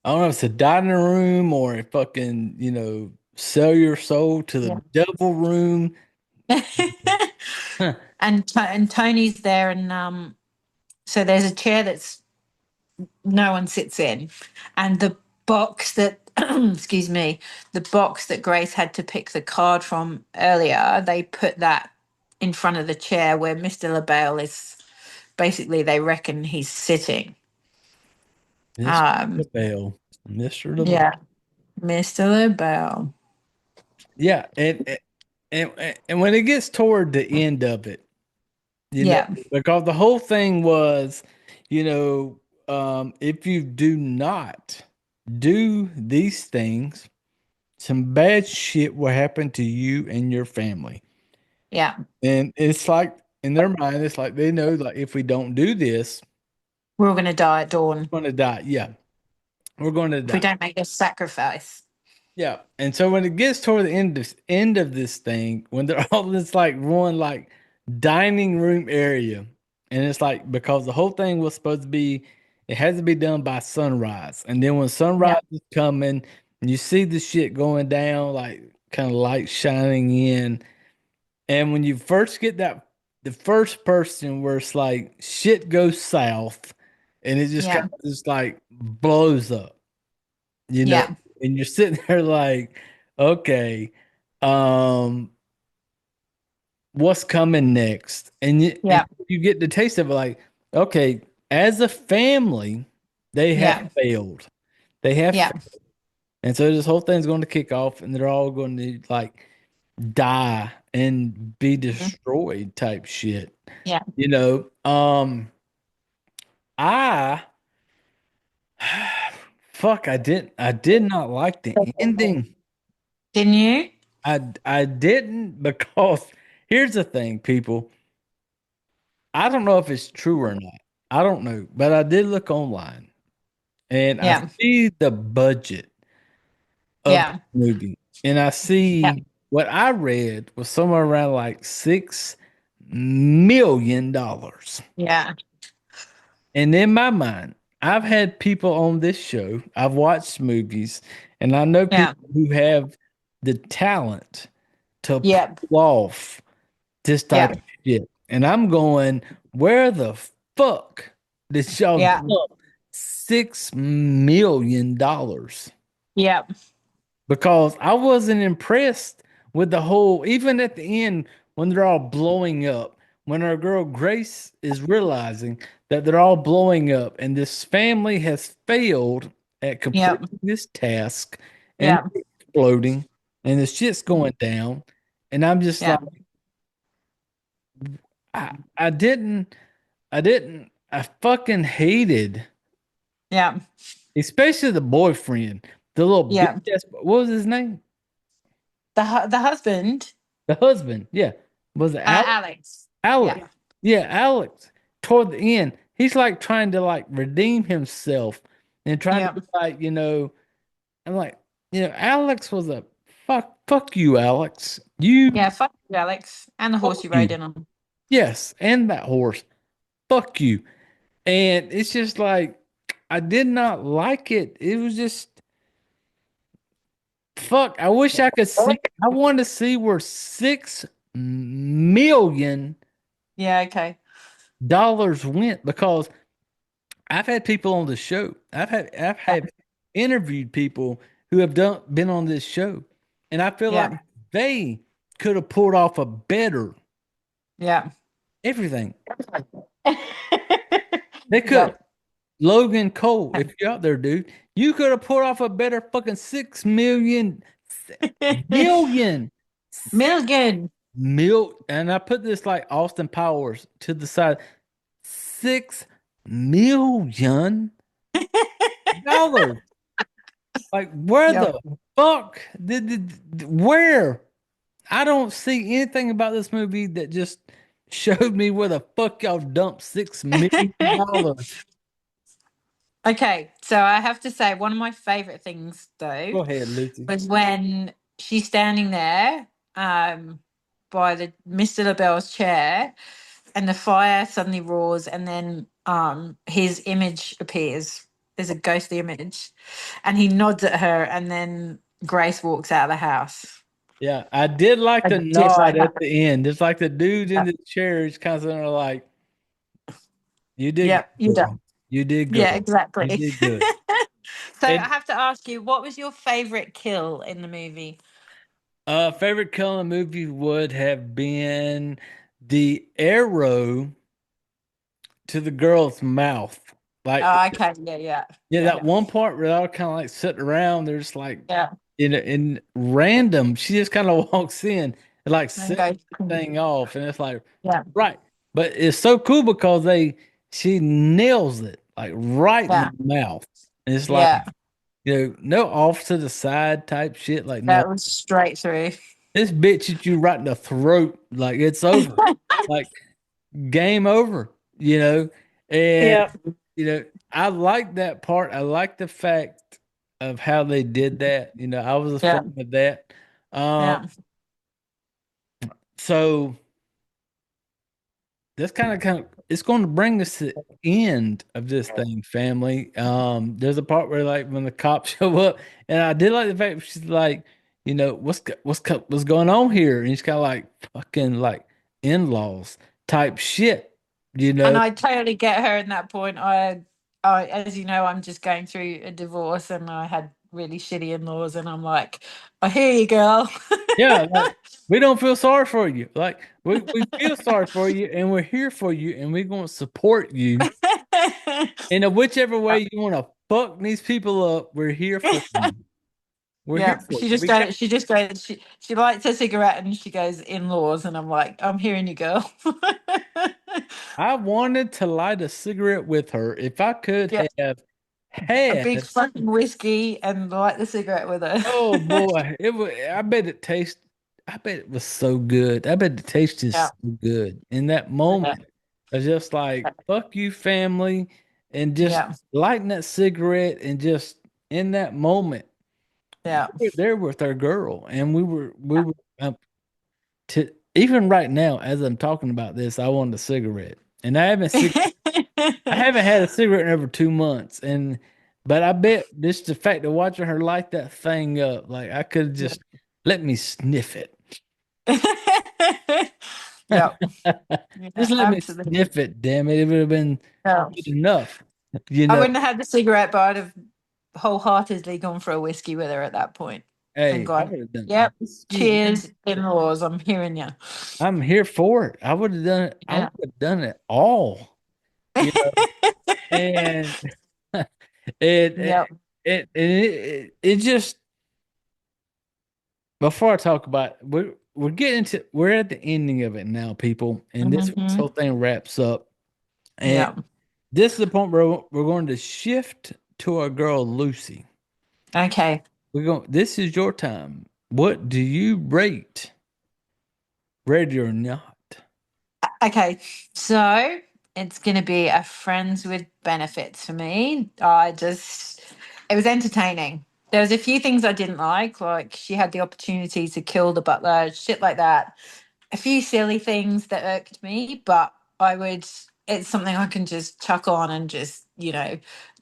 I don't know if it's a dining room or a fucking, sell your soul to the
Yeah.
devil room. Huh.
And Tony's there, and So there's a chair that's no one sits in, and the box that excuse me, the box that Grace had to pick the card from earlier, they put that in front of the chair where Mr. LaBelle is. Basically, they reckon he's sitting.
Mr.
Um,
LaBelle. Mr. LaBelle.
yeah, Mr. LaBelle.
Yeah, and when it gets toward the end of it,
Yeah,
because the whole thing was, if you do not do these things, some bad shit will happen to you and your family.
yeah.
And it's like in their mind, it's like they know, like if we don't do this,
We're all going to die at dawn
we're gonna die. Yeah, we're going to
if we
die.
don't make this sacrifice.
Yeah, and so when it gets toward the end of this thing, when they're all this like one like dining room area, and it's like because the whole thing was supposed to be, it has to be done by sunrise, and then when
Yeah,
sunrise is coming, and you see the shit going down, like kind of light shining in, and when you first get that, the first person where it's like shit goes south, and it just kind
yeah,
of just like blows up, you know,
yeah,
and you're sitting there like, okay, um, what's coming next? And
yeah,
you get the taste of it, like, okay, as a family, they have
yeah,
failed. They have,
yeah,
and so this whole thing's going to kick off, and they're all going to like die and be
mhm,
destroyed, type shit.
yeah.
I fuck, I did not like the ending.
Didn't you?
I didn't because here's the thing, people. I don't know if it's true or not. I don't know, but I did look online and I
Yeah,
see the budget of the
yeah,
movie, and I
yeah,
see what I read was somewhere around like $6 million.
yeah,
And in my mind, I've had people on this show, I've watched movies, and I know
yeah,
people who have the talent to
yeah,
pull off this type
yeah,
of shit. And I'm going, where the fuck did y'all
yeah,
dump $6 million?
yeah,
Because I wasn't impressed with the whole, even at the end when they're all blowing up, when our girl Grace is realizing that they're all blowing up and this family has failed at
yeah,
completing this task and
yeah,
exploding and the shit's going down. And I'm just
yeah,
like, I didn't, I fucking hated,
yeah,
especially the boyfriend, the little bitch
yeah.
ass, what was his name?
The husband,
The husband, yeah. Was it Alex?
Alex.
Alex.
Yeah,
Yeah, Alex. Toward the end, he's like trying to like redeem himself and trying to
yeah,
be like, I'm like, Alex was a fuck you, Alex. You
yeah. Fuck you, Alex, and the
fuck
horse you rode
you.
in on.
Yes, and that horse. Fuck you. And it's just like I did not like it. It was just fuck. I wish I could see. I want to see where $6 million
Yeah, okay.
went because I've had people on the show. I've had interviewed people who have been on this show, and I feel like
Yeah,
they could have pulled off a better
yeah.
everything. They could.
Yep.
Logan Cole, if you're out there, dude, you could have pulled off a better fucking 6 million, million,
Milligan.
and I put this like Austin Powers to the side. $6 million. Like where
Yep.
the fuck where? I don't see anything about this movie that just showed me where the fuck y'all dumped $6 million.
Okay, so I have to say one of my favorite things though
Go ahead, Lucy.
was when she's standing there um by the Mr. LaBelle's chair and the fire suddenly roars and then his image appears. There's a ghostly image and he nods at her and then Grace walks out of the house.
Yeah, I did like
I
the
did
nod
like
at
that.
the end. It's like the dude in the chair is kind of sitting there like, You did
Yeah, you
good,
done.
girl. You did
Yeah,
good. You
exactly.
did good.
So I
And
have to ask you, what was your favorite kill in the movie?
favorite kill in the movie would have been the arrow to the girl's mouth. Like,
Oh, okay. Yeah, yeah,
yeah,
yeah,
that one part where they're kind of like sitting around, there's like
yeah.
in random, she just kind of walks in and like
And
sets
go,
the thing off, and it's like
yeah,
right. But it's so cool because she nails it like right in
yeah,
the mouth. And it's like,
yeah.
no off to the side type shit. Like, no,
That was straight through.
this bitch hit you right in the throat. Like it's over. Like game over, And
Yeah,
I like that part. I like the fact of how they did that. I was a
yeah,
fan of that. Um,
yeah.
so that's kind of it's going to bring us to the end of this thing, family. There's a part where like when the cops show up, and I did like the fact she's like, what's going on here, and he's kind of like fucking like in-laws type shit, you
And
know.
I totally get her in that point. As you know, I'm just going through a divorce, and I had really shitty in-laws, and I'm like, I hear you, girl.
Yeah, like we don't feel sorry for you. Like we feel sorry for you and we're here for you and we're gonna support you. And in whichever way you want to fuck these people up, we're here for you. We're here
Yeah,
for you. We got
she just goes, she lights her cigarette and she goes, in-laws, and I'm like, I'm hearing you, girl.
I wanted to light a cigarette with her if I could
Yeah,
have
a big
had.
fucking whiskey and light the cigarette with her.
Oh boy, I bet it was so good. I bet the taste is
Yeah,
so good. In that
yeah,
moment, I was just like, fuck you, family, and just
yeah,
lighting that cigarette and just in that moment,
yeah.
we were there with our girl, and we were to even right now as I'm talking about this, I want a cigarette. And I haven't had a cigarette in over 2 months, and but I bet just the fact of watching her light that thing up, like I could just let me sniff it.
Yeah, yeah,
Just let me
absolutely.
sniff it, damn it. It would have been
Yeah.
good enough, you
I
know.
wouldn't have had the cigarette, but I'd have wholeheartedly gone for a whiskey with her at that point and
Hey, I
gone,
would have done
yep,
whiskey.
cheers, in-laws, I'm hearing you.
I'm here for it. I would have done it. I would
Yeah.
have done it all, you know. And it
Yep.
it just before I talk about it, we're at the ending of it now, people, and this
Hmm.
whole thing wraps up. And
Yep.
this is the point where we're going to shift to our girl Lucy.
Okay.
This is your time. What do you rate Ready or Not?
Okay. So it's going to be a friends with benefits for me. It was entertaining. There was a few things I didn't like she had the opportunity to kill the butler, shit like that. A few silly things that irked me, but it's something I can just chuck on and just,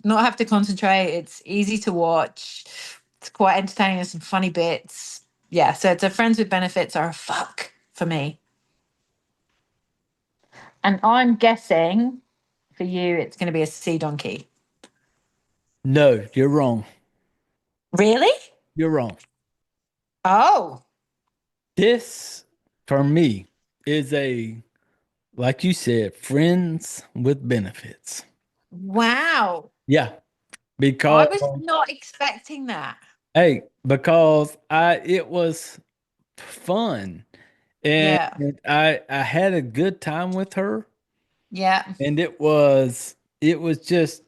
not have to concentrate. It's easy to watch. It's quite entertaining. There's some funny bits. Yeah, so it's a friends with benefits are a fuck for me. And I'm guessing for you, it's going to be a sea donkey.
No, you're wrong.
Really?
You're wrong.
Oh,
This, for me, is like you said, friends with benefits.
wow.
Yeah,
I
because
was not expecting that.
hey, because it was fun and
Yeah.
I had a good time with her
Yeah.
and it was just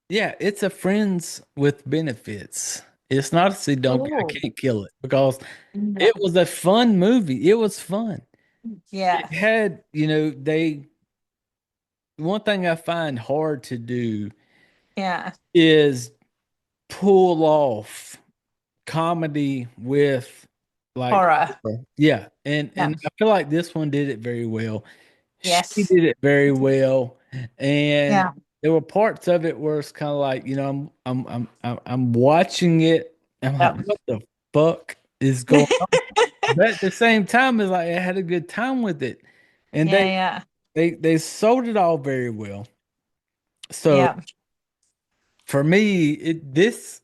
yeah, it's a friends with benefits. It's not a sea donkey. I
Oh,
can't kill it because
yeah.
it was a fun movie. It was fun.
Yeah.
It had, one thing I find hard to do
Yeah.
is pull off comedy with like
Horror.
horror. Yeah, and
Yeah.
I feel like this one did it very well. She
Yes.
did it very well, and
Yeah.
there were parts of it where it's kind of like I'm watching it. I'm like,
Yeah.
what the fuck is going on? But at the same time, it's like I had a good time with it, and
Yeah. Yeah.
they sold it all very well. So
Yeah.
for me, this,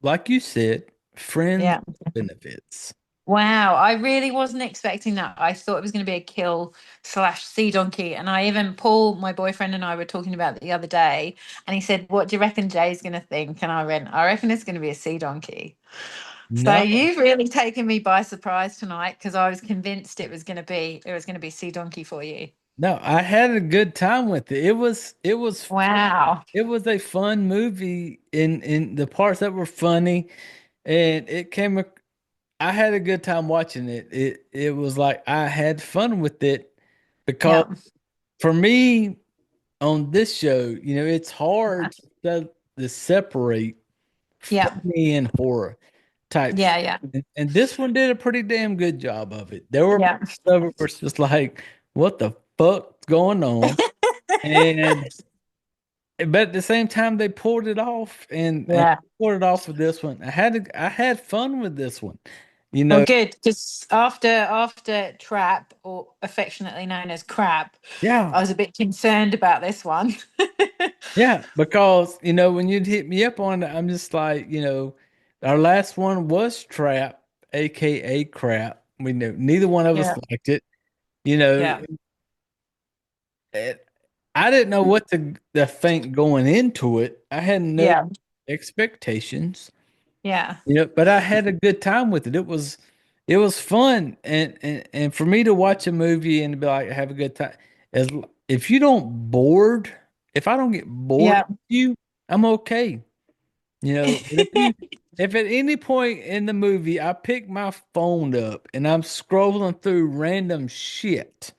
like you said, friends
Yeah.
benefits.
Wow, I really wasn't expecting that. I thought it was going to be a kill slash sea donkey. And I even, Paul, my boyfriend, and I were talking about it the other day, and he said, "What do you reckon Jay's going to think?" And I reckon it's going to be a sea donkey. So
No,
you've really taken me by surprise tonight because I was convinced it was going to be sea donkey for you.
no, I had a good time with it.
Wow.
It was a fun movie in the parts that were funny, and I had a good time watching it. It was like I had fun with it because
Yeah.
for me on this show, it's
Yeah.
hard to separate
Yeah.
funny and horror type shit.
Yeah. Yeah.
And this one did a pretty damn good job of it. There were
Yeah.
parts of it where it's just like, what the fuck's going on? And but at the same time, they pulled it off and
Yeah.
pulled it off with this one. I had fun with this one. You
Well,
know,
good, because after Trap, or affectionately known as Crap,
yeah,
I was a bit concerned about this one.
yeah, because when you'd hit me up on it, I'm just like, our last one was Trap, aka Crap. We know neither one of us
Yeah.
liked it. You know,
Yeah.
it, I didn't know what to think going into it. I had no
Yeah.
expectations.
Yeah.
But I had a good time with it. It was fun, and for me to watch a movie and be like have a good time. As if you don't bored, if I don't get bored
Yeah.
with you, I'm okay. But if at any point in the movie I pick my phone up and I'm scrolling through random shit,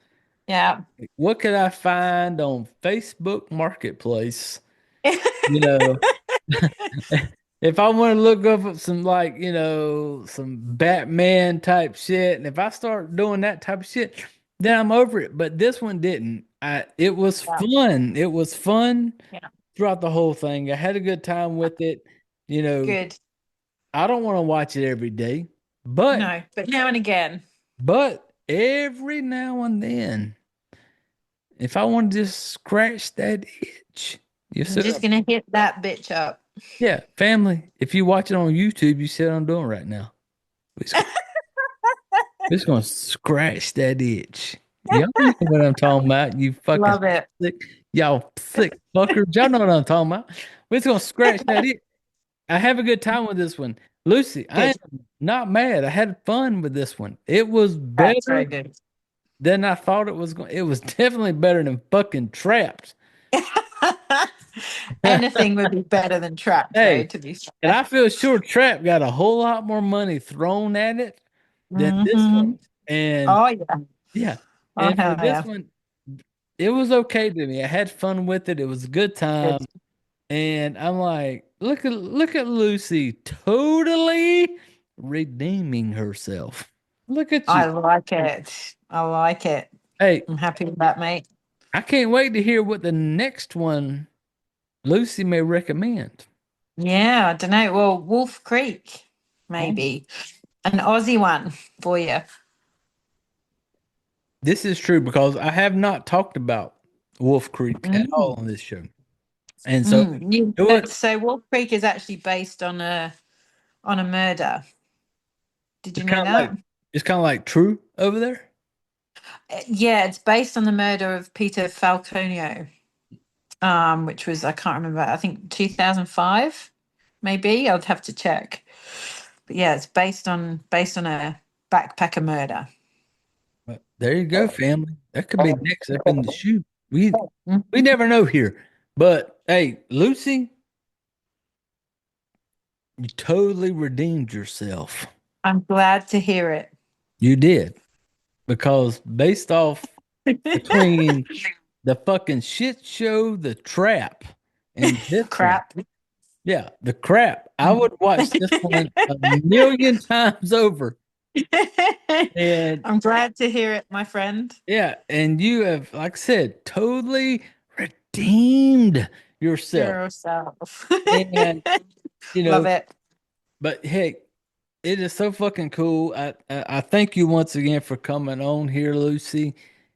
Yeah.
what could I find on Facebook Marketplace? You know, if I want to look up some like, some Batman type shit, and if I start doing that type of shit, then I'm over it. But this one didn't. It was
Yeah.
fun. It was fun
Yeah.
throughout the whole thing. I had a good time with it. You know,
Good.
I don't want to watch it every day, but
No, but now and again,
every now and then, if I want to just scratch that itch, you
I'm
see
just gonna hit that bitch up.
yeah, family. If you watch it on YouTube, you see what I'm doing right now. We're just gonna scratch that itch. Y'all know what I'm talking about. You fucking
Love it.
sick, y'all sick fuckers. Y'all know what I'm talking about. We're just gonna scratch that itch. I have a good time with this one, Lucy. I
Good.
am not mad. I had fun with this one. It was
That's
better
very good.
than I thought it was going. It was definitely better than fucking Trapped.
Anything would be better than Trap, though,
Hey,
to be
and
fair.
I feel sure Trap got a whole lot more money thrown at it than this one.
Hmm.
And
Oh yeah.
yeah,
Oh
and for
hell
this
yeah.
one, it was okay to me. I had fun with it. It was a good
Good.
time. And I'm like, look at Lucy totally redeeming herself. Look at
I
you.
like it. I like it.
Hey,
I'm happy with that, mate.
I can't wait to hear what the next one Lucy may recommend.
Yeah, I don't know. Well, Wolf Creek,
Oh,
maybe an Aussie one for you.
this is true because I have not talked about Wolf Creek at all
Mm.
on this show. And so
Mm. You,
it was
so Wolf Creek is actually based on a murder. Did you
it's
know
kind of
that?
like it's kind of like true over there.
Yeah, it's based on the murder of Peter Falconio, which was, I can't remember, I think 2005, maybe. I'd have to check. But yeah, it's based on a backpacker murder.
But there you go, family. That could be next up in the shoot. We
Mm.
we never know here. But hey, Lucy, you totally redeemed yourself.
I'm glad to hear it.
You did. Because based off between the fucking shit show, the trap, and this one,
Crap.
yeah, the crap, I would watch this one a million times over. And
I'm glad to hear it, my friend.
yeah, and you have, like I said, totally redeemed yourself.
Yourself.
And, you
Love
know,
it.
but hey, it is so fucking cool. I thank you once again for coming on here, Lucy.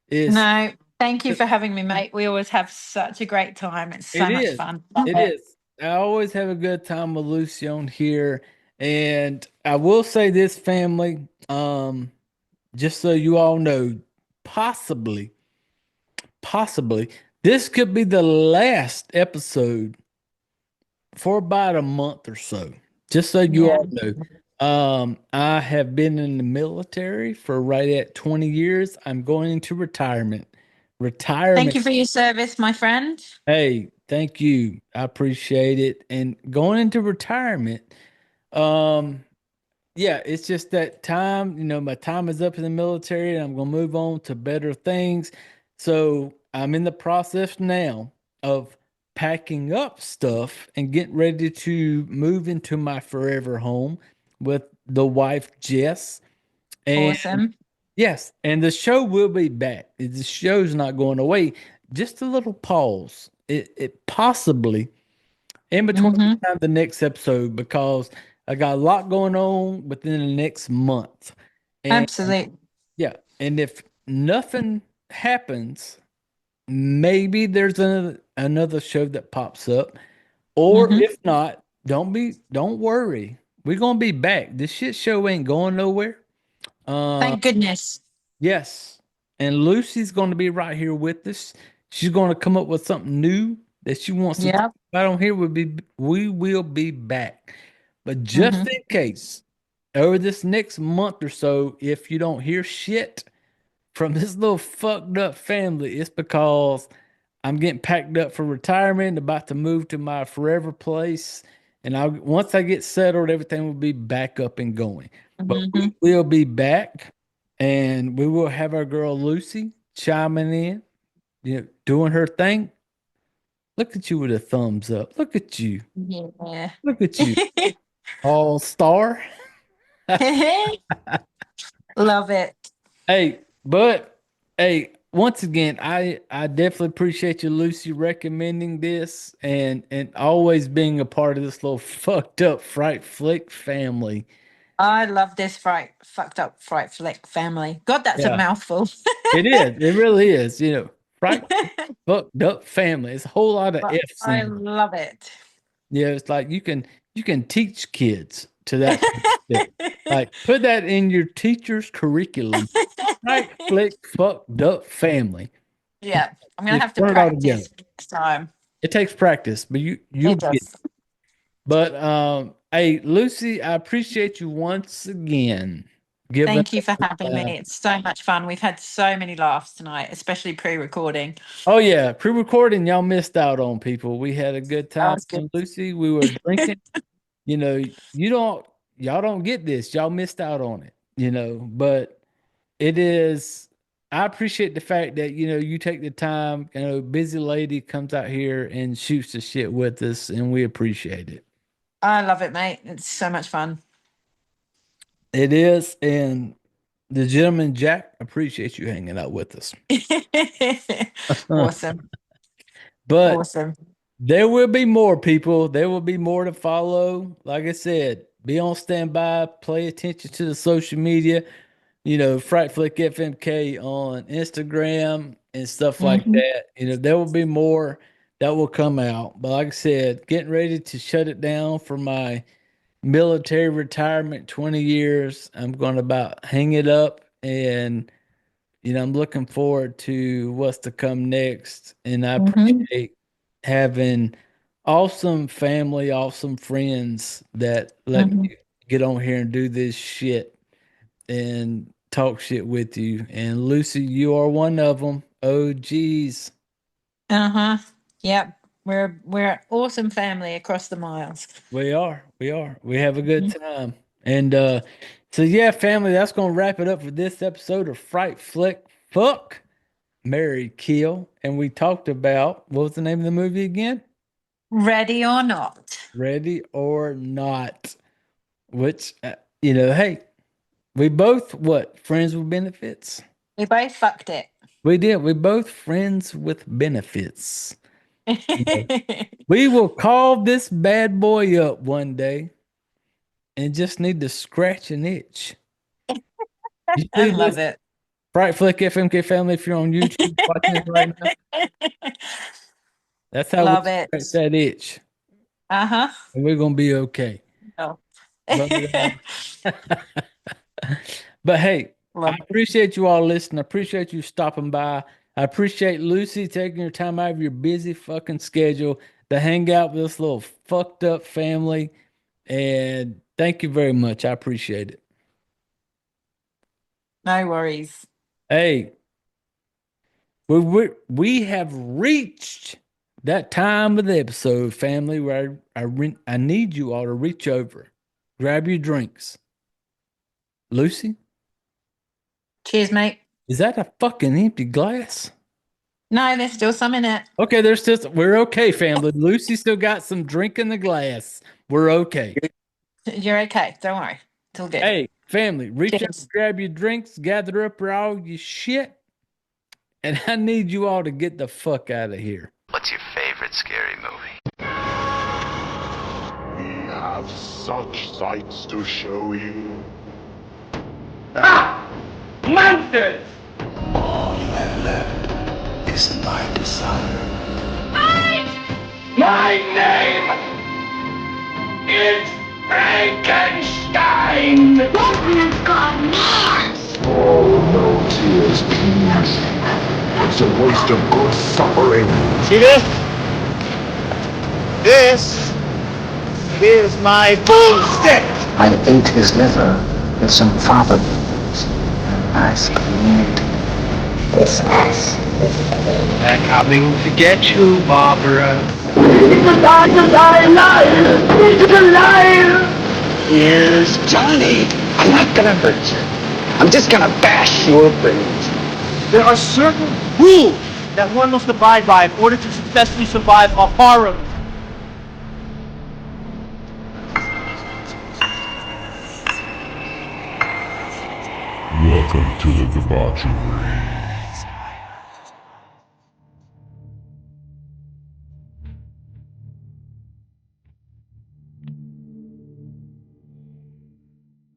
It's
No. Thank you for having me, mate. We always have such a great time. It's
It
so much
is.
fun. Love
It
it.
is. I always have a good time with Lucy on here. And I will say this, family, just so you all know, possibly, possibly, this could be the last episode for about a month or so. Just so you
Yeah.
all know. I have been in the military for right at 20 years. I'm going into retirement.
Thank
Retirement.
you for your service, my friend.
Hey, thank you. I appreciate it. And going into retirement, um, yeah, it's just that time, my time is up in the military and I'm gonna move on to better things. So I'm in the process now of packing up stuff and getting ready to move into my forever home with the wife Jess. And
Awesome.
yes, and the show will be back. The show's not going away. Just a little pause. It possibly in between
Hmm.
the next episode because I got a lot going on within the next month. And
Absolutely.
yeah, and if nothing happens, maybe there's another show that pops up. Or
Hmm.
if not, don't worry. We're gonna be back. This shit show ain't going nowhere. Uh
Thank goodness.
yes. And Lucy's gonna be right here with us. She's gonna come up with something new that she wants to talk
Yeah.
about on here. We will be back. But just
Hmm.
in case, over this next month or so, if you don't hear shit from this little fucked up family, it's because I'm getting packed up for retirement, about to move to my forever place. And I once I get settled, everything will be back up and going. But
Hmm.
we will be back and we will have our girl Lucy chiming in, doing her thing. Look at you with a thumbs up. Look at you.
Yeah.
Look at you. All star.
Love it.
Hey, but hey, once again, I definitely appreciate you, Lucy, recommending this and always being a part of this little fucked up fright flick family.
I love this fucked up fright flick family. God, that's a
Yeah,
mouthful.
it is. It really is. Fright fucked up family. It's a whole lot of
But
F's
I
in.
love it.
Yeah, it's like you can teach kids to that kind of shit. Like put that in your teacher's curriculum. Right flick fucked up family.
Yeah, I'm gonna
Just
have to
put it all together.
practice next time.
It takes practice, but you'll
It
get it.
does.
But hey, Lucy, I appreciate you once again giving
Thank you for having me.
uh,
It's so much fun. We've had so many laughs tonight, especially pre-recording.
oh yeah, pre-recording y'all missed out on, people. We had a good
That
time,
was good.
Lucy. We were drinking. You know, y'all don't get this. Y'all missed out on it, but it is I appreciate the fact that you take the time, busy lady comes out here and shoots the shit with us and we appreciate it.
I love it, mate. It's so much fun.
It is, and the gentleman Jack appreciates you hanging out with us.
Awesome.
But
Awesome.
there will be more people. There will be more to follow. Like I said, be on standby, pay attention to the social media, Fright Flick FMK on Instagram and stuff like
Hmm.
that. There will be more that will come out. But like I said, getting ready to shut it down for my military retirement, 20 years. I'm going to about hang it up and I'm looking forward to what's to come next. And I
Hmm.
appreciate having awesome family, awesome friends that let me
Hmm.
get on here and do this shit and talk shit with you. And Lucy, you are one of them. Oh, geez.
Uh-huh. Yep. We're an awesome family across the miles.
We are. We are. We have a good time. And so yeah, family, that's gonna wrap it up for this episode of Fright Flick Fuck Mary Kill. And we talked about what was the name of the movie again?
Ready or not.
Ready or Not. Which hey, we both what? Friends with benefits?
We both fucked it.
We did. We both friends with benefits. We will call this bad boy up one day and just need to scratch an itch. You
I
see
love
this?
it.
Fright Flick FMK family, if you're on YouTube watching this right now, that's how we
Love it.
scratch that itch.
Uh-huh.
And we're gonna be okay.
Oh.
But, but hey, I
Love it.
appreciate you all listening. I appreciate you stopping by. I appreciate Lucy taking your time out of your busy fucking schedule to hang out with this little fucked up family. And thank you very much. I appreciate it.
No worries.
Hey, we have reached that time of the episode, family, where I need you all to reach over, grab your drinks. Lucy,
Cheers, mate.
is that a fucking empty glass?
No, there's still some in it.
Okay, we're okay, family. Lucy still got some drink in the glass. We're okay.
You're okay. Don't worry. It's all good.
Hey, family, reach out,
Cheers.
grab your drinks, gather up all your shit, and I need you all to get the fuck out of here.
What's your favorite scary movie?
We have such sights to show you.
Monsters!
All you have left is my desire.
My name is Frankenstein!
Oh, no tears, please. It's a waste of good suffering.
See this? This is my bullshit!
I ate his liver with some fava beans and ice cream. This ass.
They're coming to get you, Barbara.
Here's Johnny. I'm not gonna hurt you. I'm just gonna bash your brains.
There are certain rules that one must abide by in order to successfully survive a horror.
Welcome to the debauchery.